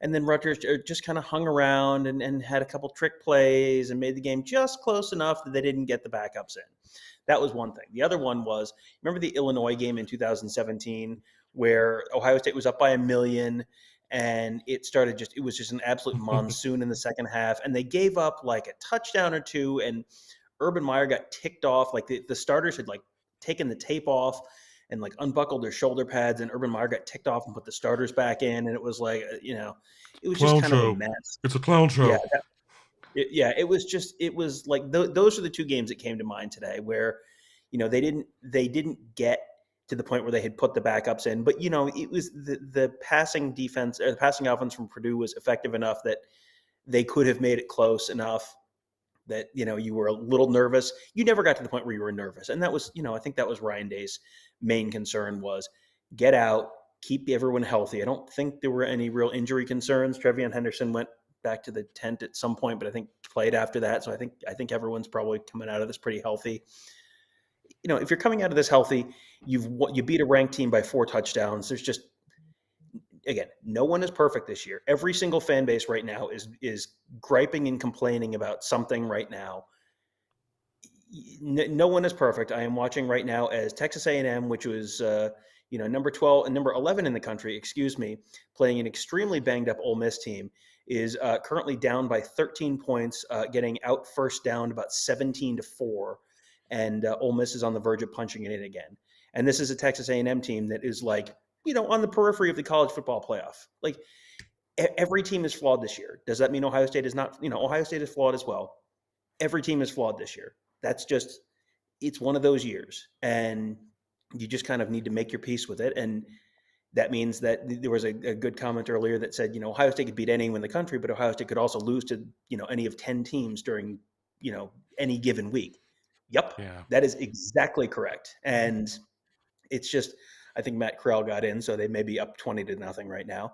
And then Rutgers just kind of hung around and had a couple trick plays and made the game just close enough that they didn't get the backups in. That was one thing. The other one was, remember the Illinois game in 2017 where Ohio State was up by 1,000,000 and it was just an absolute monsoon in the second half. And they gave up like a touchdown or two, and Urban Meyer got ticked off. Like the starters had taken the tape off and unbuckled their shoulder pads, and Urban Meyer got ticked off and put the starters back in. And it was it was just kind of a mess. It's a clown show. Yeah. It was like those are the two games that came to mind today where, they didn't get to the point where they had put the backups in, but it was the passing defense or the passing offense from Purdue was effective enough that they could have made it close enough that, you were a little nervous. You never got to the point where you were nervous. And that was, I think that was Ryan Day's main concern was get out, keep everyone healthy. I don't think there were any real injury concerns. Trevion Henderson went back to the tent at some point, but I think played after that. So I think everyone's probably coming out of this pretty healthy. If you're coming out of this healthy, you beat a ranked team by 4 touchdowns. There's just, again, no one is perfect this year. Every single fan base right now is griping and complaining about something right now. no one is perfect. I am watching right now as Texas A&M, which was number 12 and number 11 in the country, excuse me, playing an extremely banged up Ole Miss team, is currently down by 13 points, getting out first down about 17-4, and Ole Miss is on the verge of punching it in again. And this is a Texas A&M team that is like on the periphery of the college football playoff. Like every team is flawed this year. Does that mean Ohio State is not? Ohio State is flawed as well. Every team is flawed this year. That's just, it's one of those years, and you just kind of need to make your peace with it. And that means that there was a good comment earlier that said, Ohio State could beat anyone in the country, but Ohio State could also lose to, any of 10 teams during, any given week. Yep. Yeah. That is exactly correct. And it's just, I think Matt Corral got in, so they may be up 20-0 right now.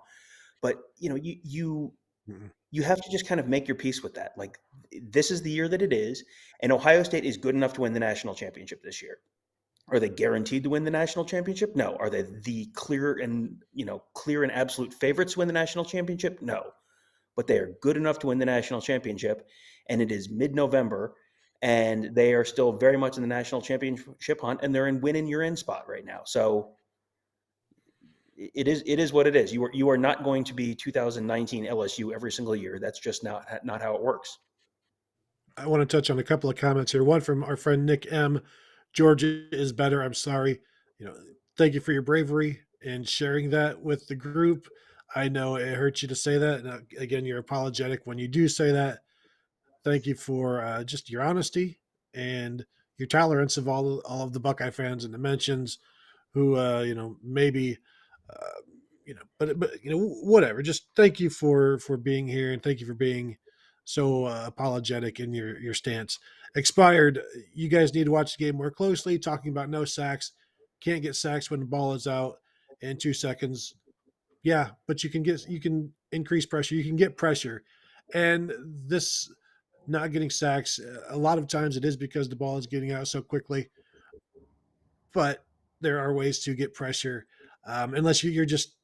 But, you have to just kind of make your peace with that. Like, this is the year that it is, and Ohio State is good enough to win the national championship this year. Are they guaranteed to win the national championship? No. Are they the clear and absolute favorites to win the national championship? No. But they are good enough to win the national championship, and it is mid-November, and they are still very much in the national championship hunt, and they're in win-in-your-in spot right now. So it is what it is. You are not going to be 2019 LSU every single year. That's just not how it works. I want to touch on a couple of comments here. One from our friend Nick M. Georgia is better. I'm sorry. Thank you for your bravery and sharing that with the group. I know it hurts you to say that. And again, you're apologetic when you do say that. Thank you for just your honesty and your tolerance of all of the Buckeye fans and dimensions who, maybe, but whatever. Just thank you for being here, and thank you for being so apologetic in your stance. Expired. You guys need to watch the game more closely. Talking about no sacks. Can't get sacks when the ball is out in 2 seconds. Yeah, but you can increase pressure. You can get pressure, and this not getting sacks. A lot of times it is because the ball is getting out so quickly. But there are ways to get pressure, unless you're just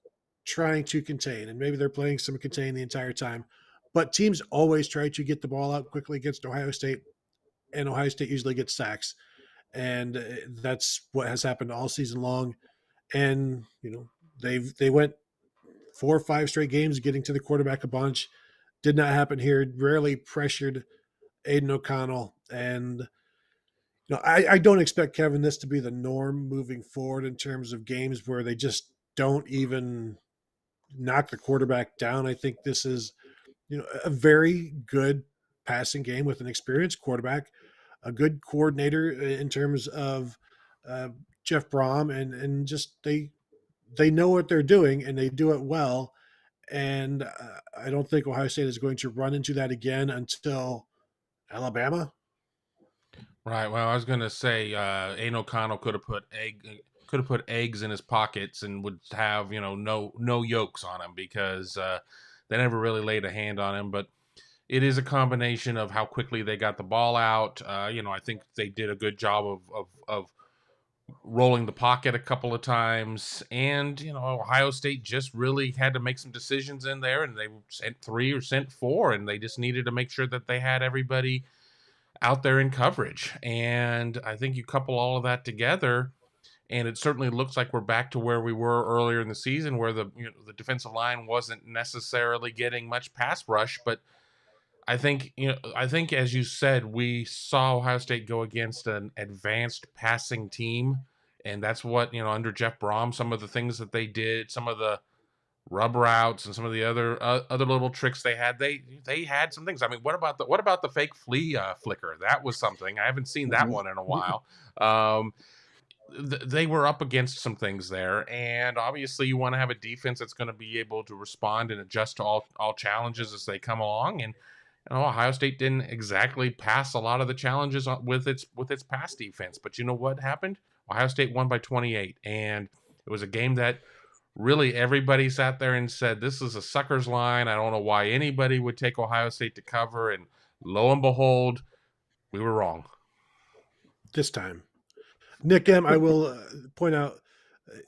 trying to contain, and maybe they're playing some contain the entire time. But teams always try to get the ball out quickly against Ohio State, and Ohio State usually gets sacks, and that's what has happened all season long. And they went 4 or 5 straight games getting to the quarterback a bunch. Did not happen here. Rarely pressured Aiden O'Connell, and I don't expect, Kevin, this to be the norm moving forward in terms of games where they just don't even knock the quarterback down. I think this is a very good passing game with an experienced quarterback, a good coordinator in terms of Jeff Brom, and just they know what they're doing and they do it well. And I don't think Ohio State is going to run into that again until Alabama. Right. Well, I was gonna say, Aiden O'Connell could have put eggs in his pockets and would have no yolks on him, because they never really laid a hand on him. But it is a combination of how quickly they got the ball out. I think they did a good job of rolling the pocket a couple of times, and Ohio State just really had to make some decisions in there, and they sent 3 or sent 4, and they just needed to make sure that they had everybody out there in coverage. And I think you couple all of that together, and it certainly looks like we're back to where we were earlier in the season, where the defensive line wasn't necessarily getting much pass rush. But I think as you said, we saw Ohio State go against an advanced passing team, and that's what under Jeff Brom, some of the things that they did, some of the rub routes and some of the other little tricks they had. They had some things. I mean, what about the fake flea flicker? That was something. I haven't seen that one in a while. They were up against some things there, and obviously you want to have a defense that's going to be able to respond and adjust to all challenges as they come along. And Ohio State didn't exactly pass a lot of the challenges with its pass defense. But you know what happened? Ohio State won by 28, and it was a game that really everybody sat there and said, this is a sucker's line. I don't know why anybody would take Ohio State to cover. And lo and behold, we were wrong. This time. Nick M., I will point out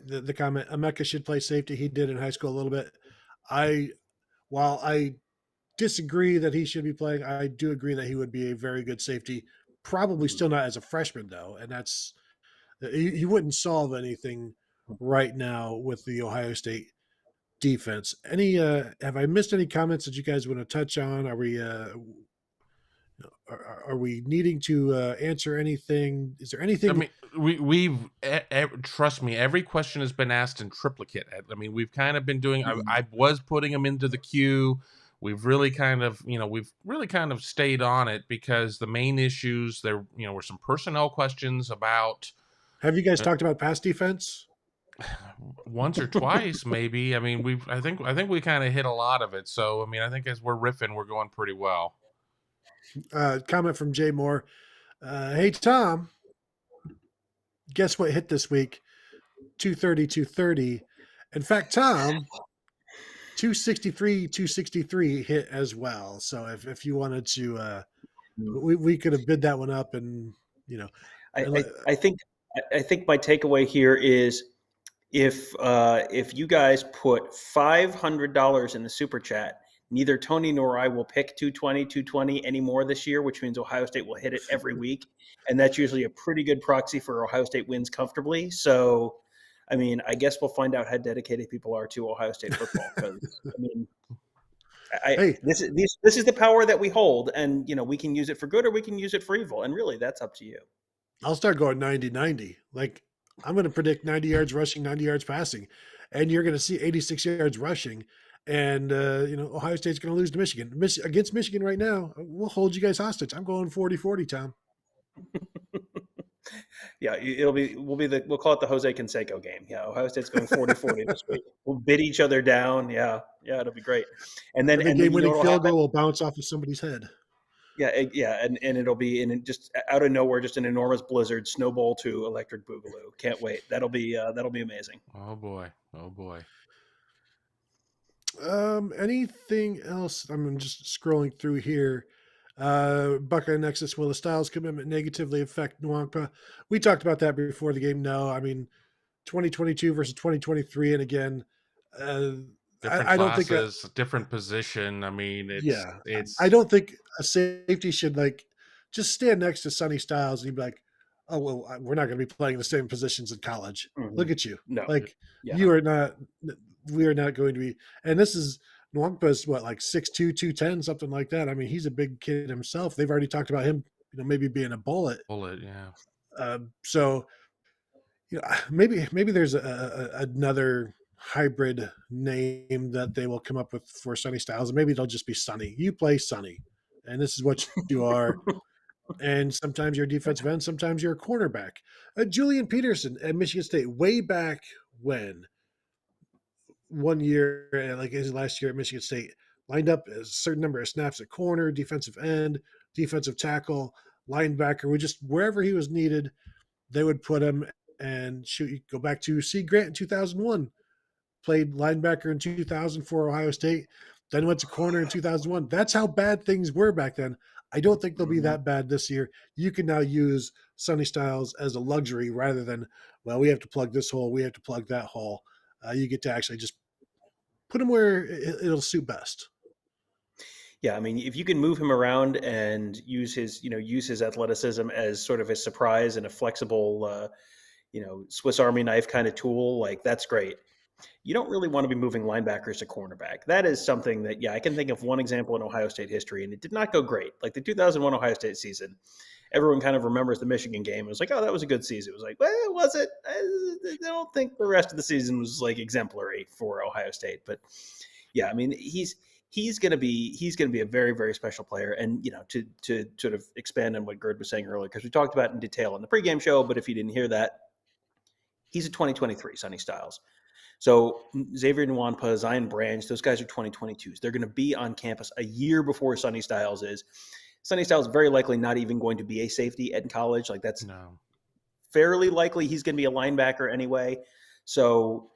the comment, Emeka should play safety. He did in high school a little bit. While I disagree that he should be playing, I do agree that he would be a very good safety. Probably still not as a freshman though, and that's you wouldn't solve anything right now with the Ohio State defense. Any have I missed any comments that you guys want to touch on? Are we needing to answer anything? Is there I anything? mean, we've trust me, every question has been asked in triplicate. I mean, we've kind of been doing. I was putting them into the queue. We've really kind of, stayed on it because the main issues there, were some personnel questions about Have you guys talked about pass defense? once or twice, maybe. I mean, I think we kind of hit a lot of it. So, I mean, I think as we're riffing, we're going pretty well. Comment from Jay Moore. Hey Tom, guess what hit this week? 230, 230. In fact, Tom, 263, 263 hit as well. So if you wanted to, we could have bid that one up, and I think my takeaway here is if you guys put $500 in the super chat, neither Tony nor I will pick 220 anymore this year, which means Ohio State will hit it every week. And that's usually a pretty good proxy for Ohio State wins comfortably. So, I mean, I guess we'll find out how dedicated people are to Ohio State football. Because, I mean, this is the power that we hold. And, we can use it for good or we can use it for evil. And really, that's up to you. I'll start going 90-90. Like, I'm going to predict 90 yards rushing, 90 yards passing, and you're going to see 86 yards rushing. And, Ohio State's going to lose to Michigan. Against Michigan right now, we'll hold you guys hostage. I'm going 40-40, Tom. Yeah, we'll call it the Jose Canseco game. Yeah, Ohio State's going 40-40 this week. We'll bid each other down. Yeah, it'll be great. And then the game-winning field goal will bounce off of somebody's head. Yeah, and it'll be just out of nowhere, just an enormous blizzard, snowball to electric boogaloo. Can't wait. That'll be amazing. Oh boy. Anything else? I'm just scrolling through here. Buckeye Nexus, will the Styles commitment negatively affect Nwankpa? We talked about that before the game. No, I mean 2022 versus 2023, and again, different I don't classes, think different position. I mean, it's. I don't think a safety should just stand next to Sonny Styles and you'd be like, oh well, we're not going to be playing the same positions in college. Mm-hmm. Look at you, you are not. We are not going to be. And this is Nwankpa's 6'2", 210, something like that. I mean, he's a big kid himself. They've already talked about him, maybe being a bullet. Yeah. So, maybe there's another hybrid name that they will come up with for Sonny Styles, and maybe they'll just be Sonny. You play Sonny, and this is what you are. And sometimes you're a defensive end, sometimes you're a cornerback. Julian Peterson at Michigan State, way back when, one year, like his last year at Michigan State, lined up a certain number of snaps at corner, defensive end, defensive tackle, linebacker. Wherever he was needed, they would put him and shoot. You go back to C. Grant in 2001, played linebacker in 2000 for Ohio State, then went to corner in 2001. That's how bad things were back then. I don't think they'll be that bad this year. You can now use Sonny Styles as a luxury rather than, well, we have to plug this hole, we have to plug that hole. You get to actually just put him where it'll suit best. Yeah, I mean, if you can move him around and use his athleticism as sort of a surprise and a flexible, Swiss Army knife kind of tool, that's great. You don't really want to be moving linebackers to cornerback. That is something that, I can think of one example in Ohio State history, and it did not go great. Like the 2001 Ohio State season, everyone kind of remembers the Michigan game. It was like, oh, that was a good season. It was like, well, was it? I don't think the rest of the season was exemplary for Ohio State. But yeah, I mean, he's going to be a very, very special player. And to sort of expand on what Gerd was saying earlier, because we talked about it in detail in the pregame show. But if you didn't hear that, he's a 2023 Sonny Styles. So Xavier Nwankpa, Zion Branch, those guys are 2022s. They're going to be on campus a year before Sonny Styles is. Sonny Styles is very likely not even going to be a safety in college. That's fairly likely he's going to be a linebacker anyway. So,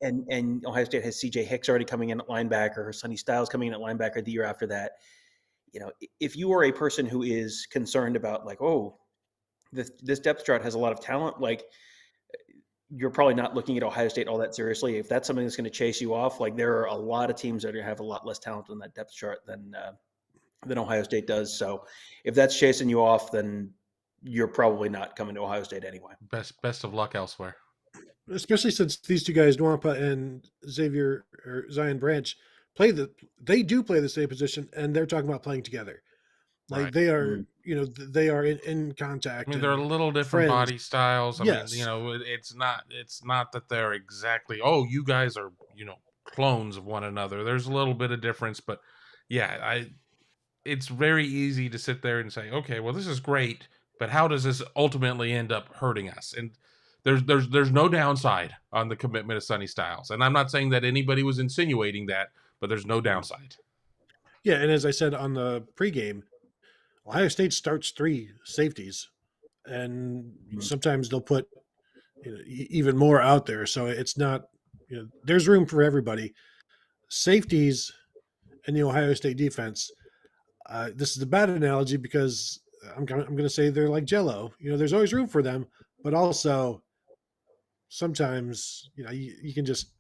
and Ohio State has C.J. Hicks already coming in at linebacker, Sonny Styles coming in at linebacker the year after that. If you are a person who is concerned about this depth chart has a lot of talent, you're probably not looking at Ohio State all that seriously. If that's something that's going to chase you off, there are a lot of teams that are going to have a lot less talent on that depth chart than than Ohio State does. So if that's chasing you off, then you're probably not coming to Ohio State anyway. Best of luck elsewhere. Especially since these two guys, Nwampa and Xavier or Zion Branch, they do play the same position, and they're talking about playing together. Like Right. they are, they are in contact. I mean, they're a and little different friends. body styles. I mean, Yes. it's not that they're exactly, oh, you guys are, clones of one another. There's a little bit of difference, but yeah, it's very easy to sit there and say, okay, well, this is great, but how does this ultimately end up hurting us? And there's no downside on the commitment of Sonny Styles. And I'm not saying that anybody was insinuating that, but there's no downside. Yeah, and as I said on the pregame, Ohio State starts 3 safeties, and sometimes they'll put even more out there. So it's not, there's room for everybody. Safeties in the Ohio State defense. This is a bad analogy because I'm going to say they're like Jello. There's always room for them, but also sometimes you can just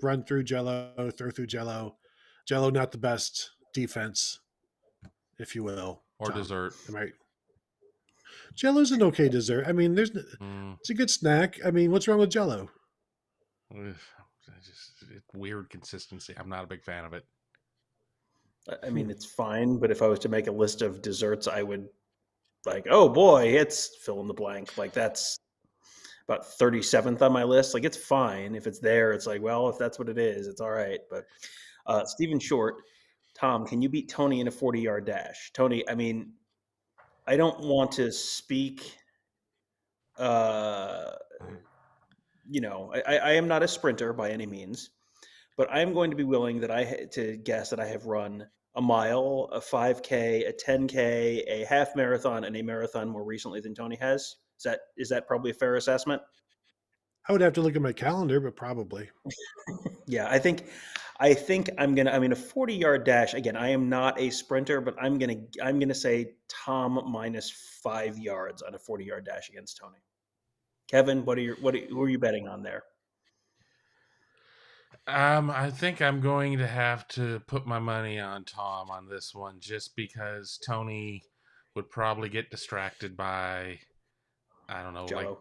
run through Jello, throw through Jello. Jello not the best defense, if you will. Or Tom. dessert. Am I? Jello's an okay dessert. I mean, it's a good snack. I mean, what's wrong with Jello? It's weird consistency. I'm not a big fan of it. I mean, it's fine, but if I was to make a list of desserts, I would like, oh boy, it's fill in the blank. Like that's about 37th on my list. Like it's fine if it's there. It's like, well, if that's what it is, it's all right. But Stephen Short, Tom, can you beat Tony in a 40-yard dash? Tony, I mean, I don't want to speak. I am not a sprinter by any means, but I am going to be willing to guess that I have run a mile, a 5K, a 10K, a half marathon, and a marathon more recently than Tony has. Is that probably a fair assessment? I would have to look at my calendar, but probably. Yeah, I think a 40-yard dash. Again, I am not a sprinter, but I'm gonna say Tom minus 5 yards on a 40-yard dash against Tony. Kevin, who are you betting on there? I think I'm going to have to put my money on Tom on this one, just because Tony would probably get distracted by, I don't know, Jello. like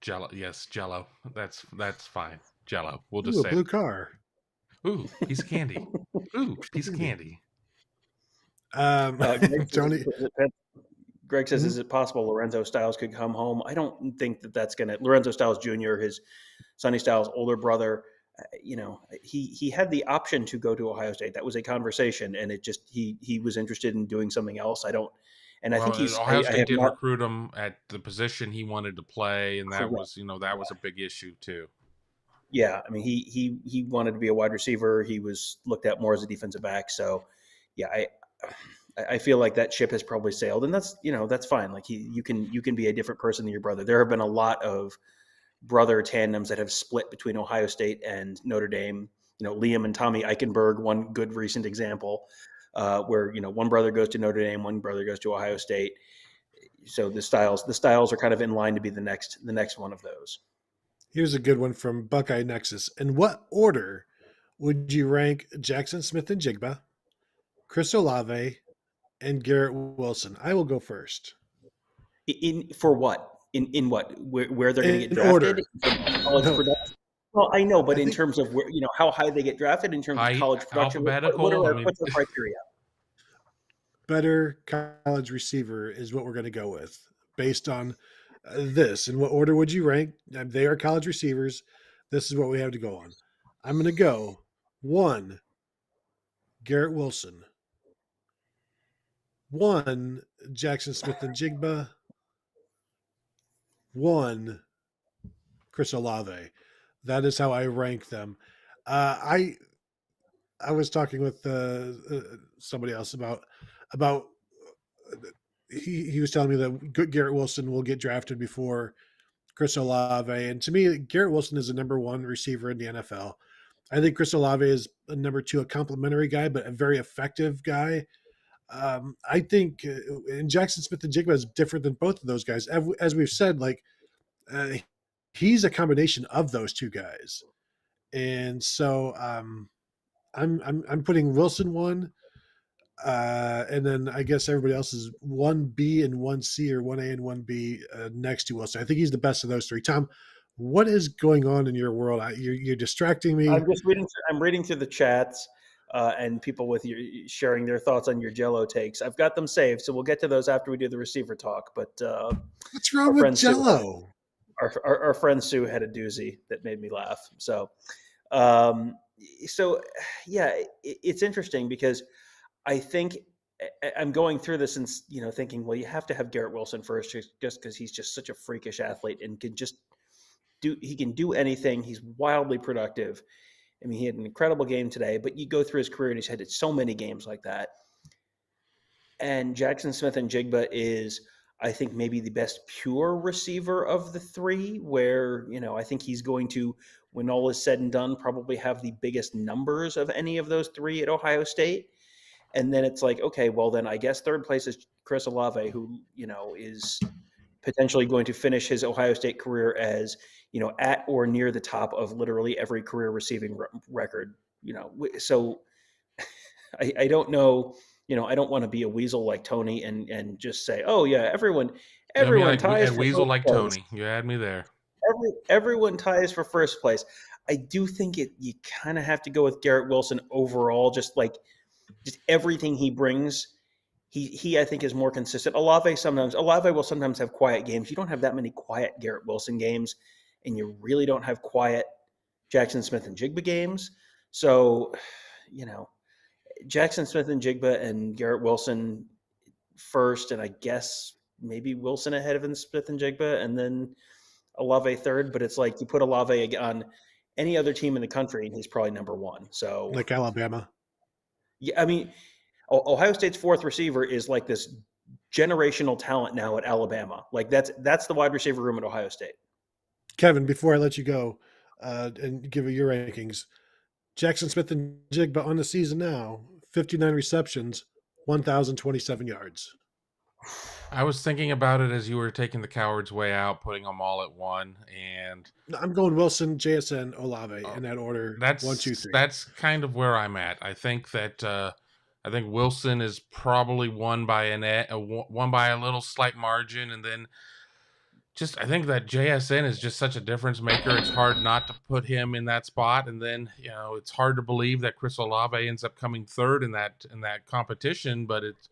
Jello. Yes, Jello. That's fine. Jello. We'll Ooh, just a say blue it. car. Ooh, piece of candy. Ooh, piece of candy. Tony. Greg says, is it possible Lorenzo Styles could come home? I don't think that's going to. Lorenzo Styles Jr., his Sonny Styles' older brother, he had the option to go to Ohio State. That was a conversation, and it just he was interested in doing something else. I think he's Ohio State did not recruit him at the position he wanted to play, and that correct. was a big issue too. Yeah, I mean he wanted to be a wide receiver. He was looked at more as a defensive back. So, yeah, I feel like that ship has probably sailed, and that's fine. Like you can be a different person than your brother. There have been a lot of brother tandems that have split between Ohio State and Notre Dame. Liam and Tommy Eichenberg, one good recent example, where one brother goes to Notre Dame, one brother goes to Ohio State. So the styles are kind of in line to be the next one of those. Here's a good one from Buckeye Nexus. In what order would you rank Jackson Smith-Njigba, Chris Olave, and Garrett Wilson? I will go first. For what? In what? Where they're going to get drafted? No. Well, I know, but in terms of where, how high they get drafted, in terms of college production, what's the criteria? Better college receiver is what we're going to go with based on this. In what order would you rank? They are college receivers. This is what we have to go on. I'm going to go 1, Garrett Wilson. 1, Jackson Smith-Njigba. 1, Chris Olave. That is how I rank them. I was talking with somebody else about he was telling me that Garrett Wilson will get drafted before Chris Olave, and to me, Garrett Wilson is a number 1 receiver in the NFL. I think Chris Olave is a number 2, a complimentary guy, but a very effective guy. I think, and Jackson Smith-Njigba is different than both of those guys. As we've said, he's a combination of those 2 guys, and so I'm putting Wilson 1, And then I guess everybody else is 1B and 1C or 1A and 1B next to Wilson. I think he's the best of those three. Tom, what is going on in your world? You're distracting me. I'm just reading. I'm reading through the chats and people with you sharing their thoughts on your Jello takes. I've got them saved, so we'll get to those after we do the receiver talk. But What's wrong our with friend Sue, Jello? our friend Sue had a doozy that made me laugh. Um, so yeah, it's interesting because I think I'm going through this and thinking, well, you have to have Garrett Wilson first, just because he's just such a freakish athlete and can just he can do anything. He's wildly productive. I mean, he had an incredible game today, but you go through his career and he's had so many games like that. And Jackson Smith-Njigba is, I think, maybe the best pure receiver of the three, where, I think he's going to, when all is said and done, probably have the biggest numbers of any of those three at Ohio State. And then it's like, okay, well, then I guess third place is Chris Olave, who, is potentially going to finish his Ohio State career as, at or near the top of literally every career receiving record. So I don't know. I don't want to be a weasel like Tony and just say, oh yeah, everyone ties for weasel first like place. Tony. You had me there. Everyone ties for first place. I do think you kind of have to go with Garrett Wilson overall, just everything he brings. He I think is more consistent. Olave will sometimes have quiet games. You don't have that many quiet Garrett Wilson games, and you really don't have quiet Jackson Smith-Njigba games. So, Jackson Smith-Njigba and Garrett Wilson first, and I guess maybe Wilson ahead of Smith-Njigba, and then Olave third. But it's like you put Olave on any other team in the country, and he's probably number one. So, Like Alabama. Yeah, I mean, Ohio State's fourth receiver is like this generational talent now at Alabama. Like that's the wide receiver room at Ohio State. Kevin, before I let you go and give you your rankings, Jackson Smith-Njigba on the season now, 59 receptions, 1,027 yards. I was thinking about it as you were taking the coward's way out, putting them all at one, and I'm going Wilson, JSN, Olave in that order. That's 1, 2, 3. That's kind of where I'm at. I think that I think Wilson is probably won by a little slight margin, and then I think that JSN is just such a difference maker. It's hard not to put him in that spot, and then it's hard to believe that Chris Olave ends up coming third in that competition. But it's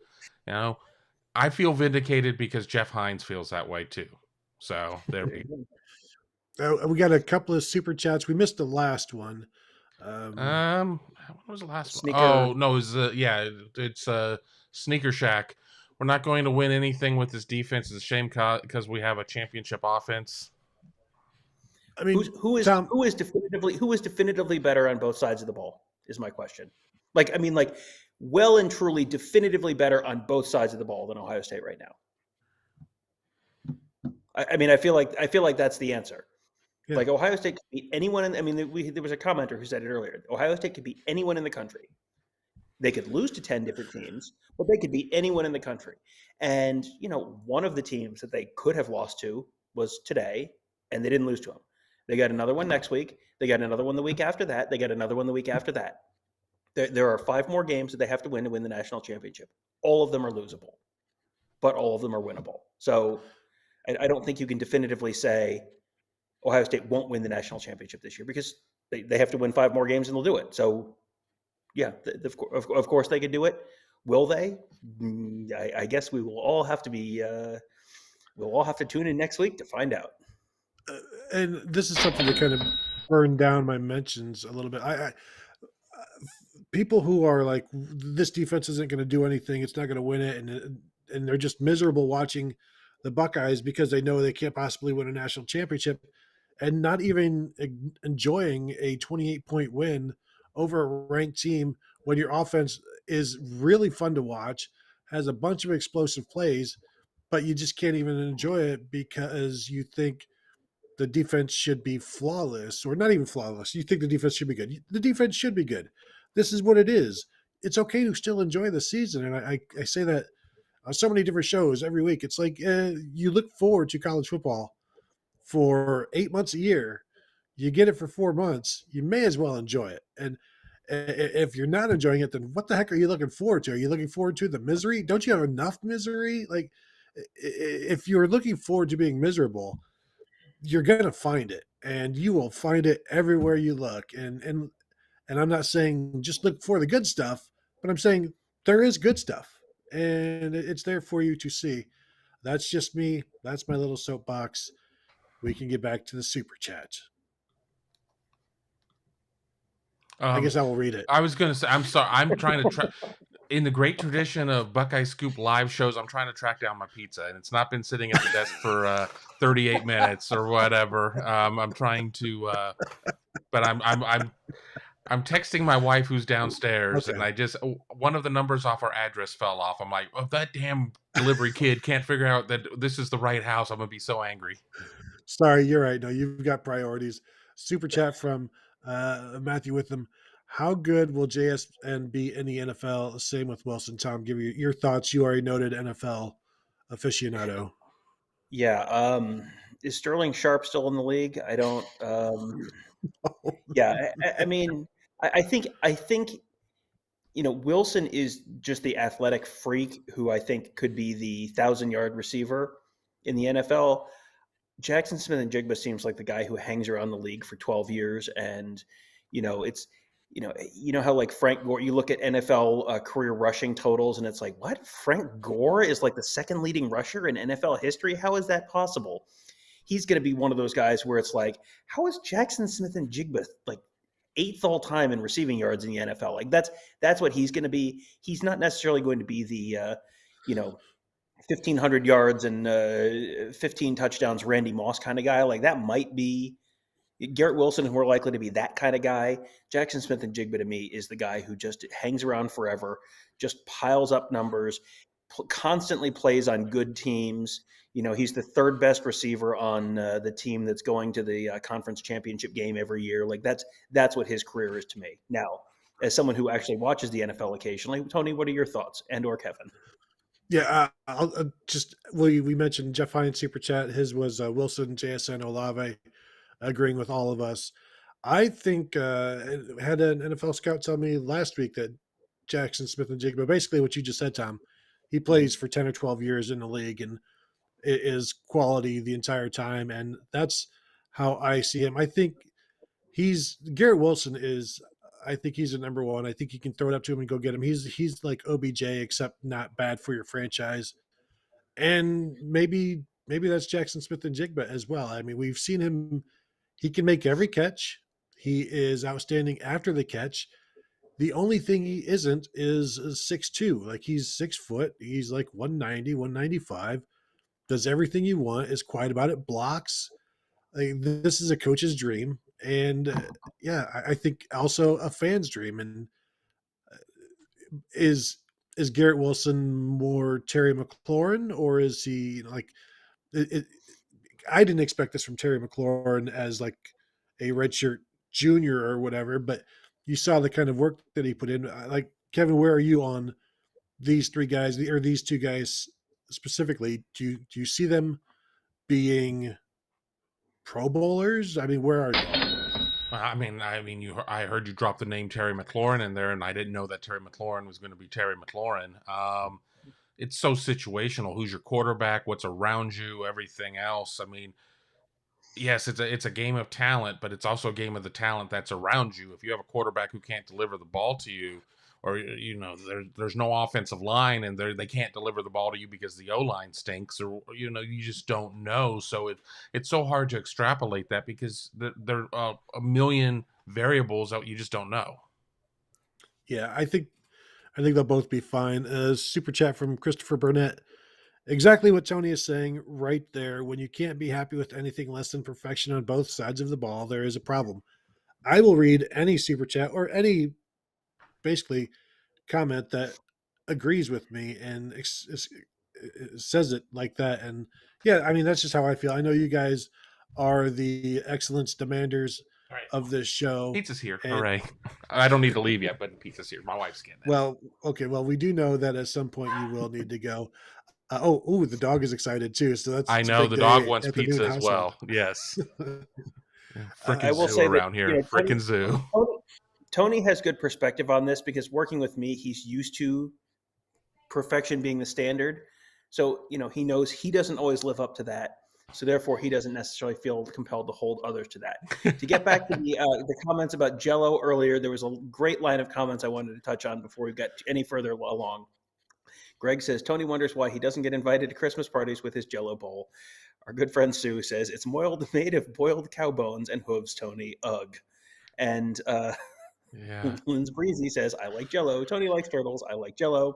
I feel vindicated because Jeff Hines feels that way too. So there we go. We got a couple of super chats. We missed the last one. What was the last Sneaker. one? Oh no, it's Sneaker Shack. We're not going to win anything with this defense. It's a shame because we have a championship offense. I mean, who is definitively better on both sides of the ball is my question. Well and truly definitively better on both sides of the ball than Ohio State right now. I feel like that's the answer. Yeah. Like Ohio State could beat anyone. There was a commenter who said it earlier. Ohio State could beat anyone in the country. They could lose to 10 different teams, but they could beat anyone in the country. And, one of the teams that they could have lost to was today, and they didn't lose to them. They got another one next week. They got another one the week after that. They got another one the week after that. There are 5 more games that they have to win the national championship. All of them are losable, but all of them are winnable. So I don't think you can definitively say Ohio State won't win the national championship this year because they have to win 5 more games and they'll do it. So, yeah, of course they could do it. Will they? I guess we will all have to be. We'll all have to tune in next week to find out. And this is something that kind of burned down my mentions a little bit. People who are like, this defense isn't going to do anything. It's not going to win it, and they're just miserable watching the Buckeyes because they know they can't possibly win a national championship, and not even enjoying a 28-point win over a ranked team when your offense is really fun to watch, has a bunch of explosive plays, but you just can't even enjoy it because you think the defense should be flawless, or not even flawless. You think the defense should be good. The defense should be good. This is what it is. It's okay to still enjoy the season. And I say that on so many different shows every week. It's like you look forward to college football for 8 months a year. You get it for 4 months. You may as well enjoy it. And If you're not enjoying it, then what the heck are you looking forward to? Are you looking forward to the misery? Don't you have enough misery? Like, if you're looking forward to being miserable, you're gonna find it, and you will find it everywhere you look. And I'm not saying just look for the good stuff, but I'm saying there is good stuff, and it's there for you to see. That's just me. That's my little soapbox. We can get back to the super chat. I guess I will read it. I was going to say, I'm sorry. I'm trying to try. In the great tradition of Buckeye Scoop live shows, I'm trying to track down my pizza, and it's not been sitting at the desk for 38 minutes or whatever. I'm trying to, but I'm texting my wife who's downstairs, Okay. and I just one of the numbers off our address fell off. I'm like, oh, that damn delivery kid can't figure out that this is the right house. I'm gonna be so angry. Sorry, you're right. No, you've got priorities. Super chat from Matthew Witham. How good will JSN be in the NFL? Same with Wilson. Tom, give you your thoughts. You are a noted NFL aficionado. Yeah. Is Sterling Sharp still in the league? I don't. Yeah. I mean, I think Wilson is just the athletic freak who I think could be the 1,000-yard receiver in the NFL. Jackson Smith and Jigba seems like the guy who hangs around the league for 12 years, and it's how like Frank Gore. You look at NFL career rushing totals, and it's like, what? Frank Gore is like the second leading rusher in NFL history. How is that possible? He's going to be one of those guys where it's like, how is Jackson Smith and Jigba like 8th all time in receiving yards in the NFL? Like that's what he's going to be. He's not necessarily going to be the 1,500 yards and 15 touchdowns Randy Moss kind of guy. Like that might be Garrett Wilson, who are likely to be that kind of guy. Jackson Smith and Jigba to me is the guy who just hangs around forever, just piles up numbers, constantly plays on good teams. He's the third best receiver on the team that's going to the conference championship game every year. Like that's what his career is to me. Now, as someone who actually watches the NFL occasionally, Tony, what are your thoughts? And or Kevin? Yeah, I'll we mentioned Jeff Hines super chat. His was Wilson, JSN, Olave, agreeing with all of us. I think had an NFL scout tell me last week that Jackson Smith and Jigba, basically what you just said, Tom, he plays for 10 or 12 years in the league and is quality the entire time, and that's how I see him. I think Garrett Wilson is. I think he's a number one. I think you can throw it up to him and go get him. He's like OBJ, except not bad for your franchise. And maybe that's Jackson Smith and Jigba as well. I mean, we've seen him. He can make every catch. He is outstanding after the catch. The only thing he isn't is 6'2". Like he's 6 foot. He's like 190, 195. Does everything you want. Is quiet about it. Blocks. Like, this is a coach's dream. And yeah, I think also a fan's dream. And is Garrett Wilson more Terry McLaurin, or is he like I didn't expect this from Terry McLaurin as like a redshirt junior or whatever, but you saw the kind of work that he put in. Like, Kevin, where are you on these three guys or these two guys specifically? Do you see them being Pro Bowlers? I mean, where are you? I heard you drop the name Terry McLaurin in there, and I didn't know that Terry McLaurin was going to be Terry McLaurin. It's so situational. Who's your quarterback? What's around you? Everything else. I mean, yes, it's a game of talent, but it's also a game of the talent that's around you. If you have a quarterback who can't deliver the ball to you, or there's no offensive line and they can't deliver the ball to you because the O line stinks, or you just don't know. So it's so hard to extrapolate that because there are a million variables that you just don't know. Yeah, I think they'll both be fine. Super chat from Christopher Burnett. Exactly what Tony is saying right there. When you can't be happy with anything less than perfection on both sides of the ball, there is a problem. I will read any super chat or any basically comment that agrees with me and says it like that. And yeah, I mean, that's just how I feel. I know you guys are the excellence demanders All right. of this show. Pizza's here. Hooray. I don't need to leave yet, but pizza's here. My wife's getting it. Well, okay. Well, we do know that at some point you will need to go. The dog is excited too. So that's I know the dog wants pizza as well. Yes. Frickin' I will zoo say around that, here. Frickin' zoo. Tony has good perspective on this because working with me, he's used to perfection being the standard. So, he knows he doesn't always live up to that. So therefore, he doesn't necessarily feel compelled to hold others to that. To get back to the comments about Jell-O earlier, there was a great line of comments I wanted to touch on before we got any further along. Greg says, Tony wonders why he doesn't get invited to Christmas parties with his Jell-O bowl. Our good friend Sue says, it's made of boiled cow bones and hooves, Tony. Ugh. And Yeah. Lynn's Breezy says, I like Jell-O. Tony likes turtles. I like Jell-O.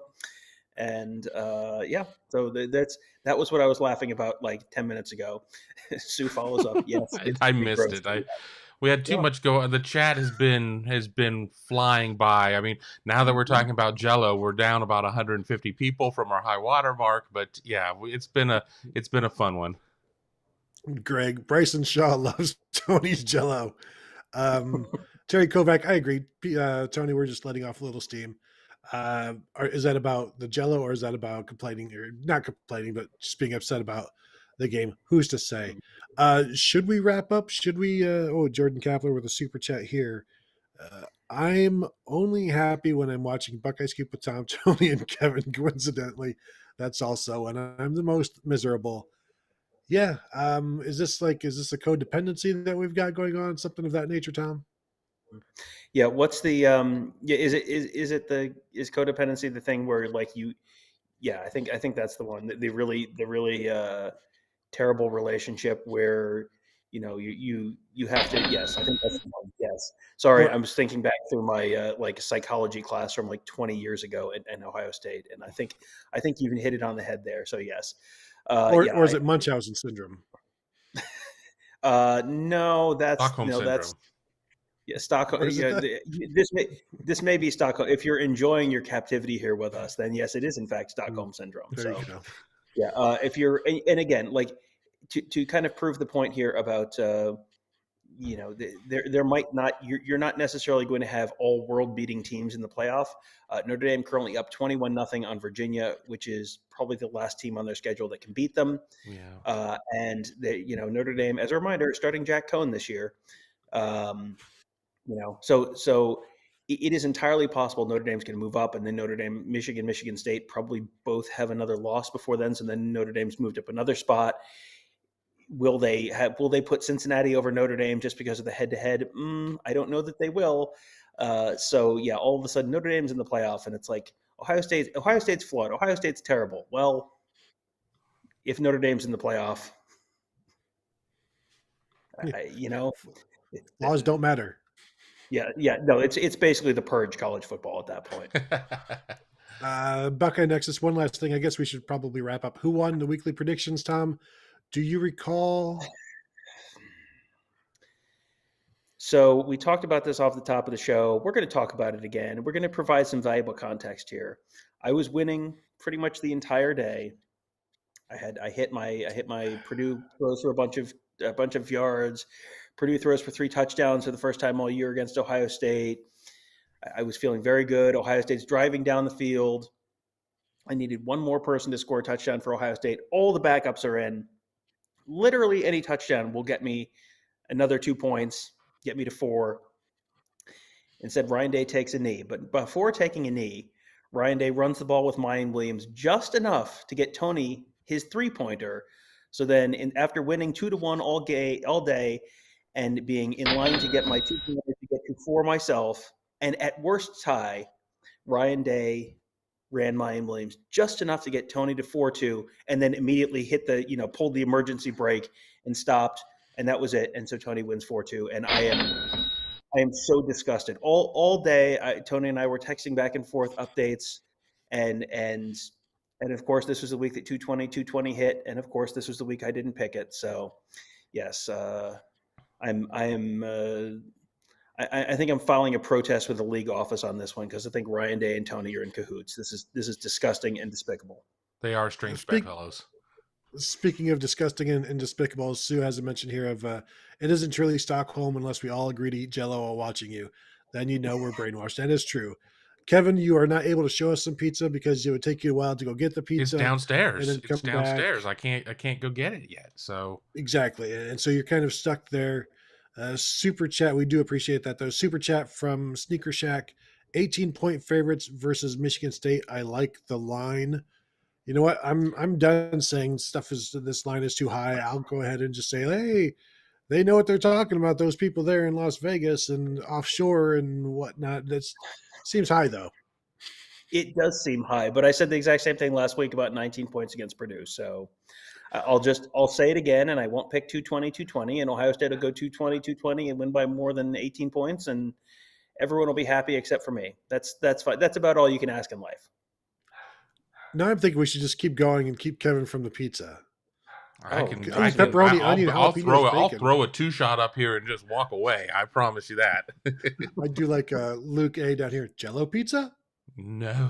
And so that was what I was laughing about like 10 minutes ago. Sue follows up. Yes, I missed it. We had too much go. The chat has been flying by. I mean, now that we're talking about Jell-O, we're down about 150 people from our high water mark. But yeah, it's been a fun one. Greg, Bryson Shaw loves Tony's Jell-O. Terry Kovac, I agree. Tony, we're just letting off a little steam. Is that about the Jell-O, or is that about complaining, or not complaining, but just being upset about the game? Who's to say? Should we wrap up? Should we? Jordan Kepler with a super chat here. I'm only happy when I'm watching Buckeye Scoop with Tom, Tony, and Kevin. Coincidentally, that's also when I'm the most miserable. Yeah. Is this a codependency that we've got going on? Something of that nature, Tom? Yeah. What's the is codependency the thing where like you? Yeah, I think that's the one. The really terrible relationship where you have to. Yes, I think that's the one. Yes. Sorry, I was thinking back through my like psychology class from like 20 years ago at Ohio State, and I think you even hit it on the head there. So yes. Or is it Munchausen syndrome? No, Stockholm syndrome. That's Stockholm. This may be Stockholm. If you're enjoying your captivity here with us, then yes, it is in fact Stockholm syndrome. There you go. Yeah. If you're, and again, like to kind of prove the point here about, there might not, you're not necessarily going to have all world beating teams in the playoff. Notre Dame currently up 21-0 on Virginia, which is probably the last team on their schedule that can beat them. Yeah. And Notre Dame, as a reminder, starting Jack Cohn this year. So it is entirely possible Notre Dame's going to move up, and then Notre Dame, Michigan State probably both have another loss before then. So then Notre Dame's moved up another spot. Will they put Cincinnati over Notre Dame just because of the head-to-head? I don't know that they will. So yeah, all of a sudden Notre Dame's in the playoff, and it's like Ohio State's flawed. Ohio State's terrible. Well, if Notre Dame's in the playoff, laws don't matter. Yeah. No, it's basically the purge college football at that point. Buckeye Nexus, one last thing. I guess we should probably wrap up. Who won the weekly predictions, Tom? Do you recall? So we talked about this off the top of the show. We're going to talk about it again. We're going to provide some valuable context here. I was winning pretty much the entire day. I hit my Purdue throws for a bunch of yards. Purdue throws for 3 touchdowns for the first time all year against Ohio State. I was feeling very good. Ohio State's driving down the field. I needed one more person to score a touchdown for Ohio State. All the backups are in. Literally any touchdown will get me another 2 points, get me to 4. Instead, Ryan Day takes a knee. But before taking a knee, Ryan Day runs the ball with Mayan Williams just enough to get Tony his 3-pointer. So then after winning 2-1 all day and being in line to get my 2 pointers to get to 4 myself, and at worst tie, Ryan Day ran Mayan Williams just enough to get Tony to 4-2, and then immediately hit pulled the emergency brake and stopped, and that was it. And so Tony wins 4-2, and I am so disgusted. All day, Tony and I were texting back and forth updates, and of course this was the week that 220 hit, and of course this was the week I didn't pick it. So yes, I think I'm filing a protest with the league office on this one because I think Ryan Day and Tony are in cahoots. This is disgusting and despicable. They are strange bedfellows. Speaking of disgusting and despicable, Sue has a mention here of it isn't truly Stockholm unless we all agree to eat Jell-O while watching you. Then we're brainwashed. That is true. Kevin, you are not able to show us some pizza because it would take you a while to go get the pizza. It's downstairs. It's downstairs. Back. I can't go get it yet. So exactly, and so you're kind of stuck there. Super chat. We do appreciate that though. Super chat from Sneaker Shack. 18-point favorites versus Michigan State. I like the line. You know what? I'm done saying this line is too high. I'll go ahead and just say, hey, they know what they're talking about. Those people there in Las Vegas and offshore and whatnot. That seems high though. It does seem high, but I said the exact same thing last week about 19 points against Purdue. So I'll say it again, and I won't pick 220, and Ohio State will go 220 and win by more than 18 points, and everyone will be happy except for me. That's fine. That's about all you can ask in life. Now I'm thinking we should just keep going and keep Kevin from the pizza. Pepperoni, onion, I'll jalapenos, throw a 2-shot up here and just walk away. I promise you that. I do like Luke A down here. Jello pizza? No.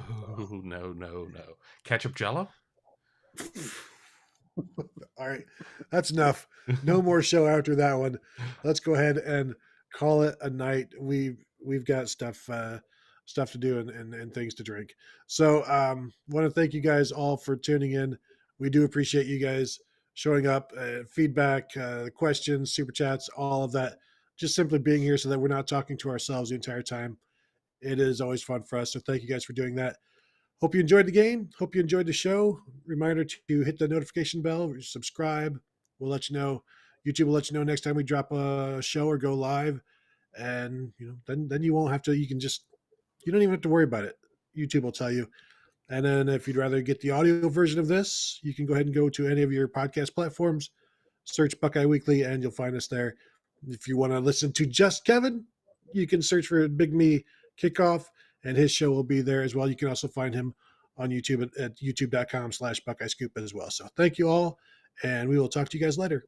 Ketchup Jello? All right, that's enough. No more show after that one. Let's go ahead and call it a night. We've got stuff to do and things to drink. So want to thank you guys all for tuning in. We do appreciate you guys showing up, feedback, questions, super chats, all of that. Just simply being here so that we're not talking to ourselves the entire time. It is always fun for us. So thank you guys for doing that. Hope you enjoyed the game. Hope you enjoyed the show. Reminder to hit the notification bell, subscribe. We'll let you know. YouTube will let you know next time we drop a show or go live. And then you won't have to. You don't even have to worry about it. YouTube will tell you. And then if you'd rather get the audio version of this, you can go ahead and go to any of your podcast platforms, search Buckeye Weekly, and you'll find us there. If you want to listen to just Kevin, you can search for Big Me Kickoff, and his show will be there as well. You can also find him on YouTube at youtube.com/Buckeye Scoop as well. So thank you all, and we will talk to you guys later.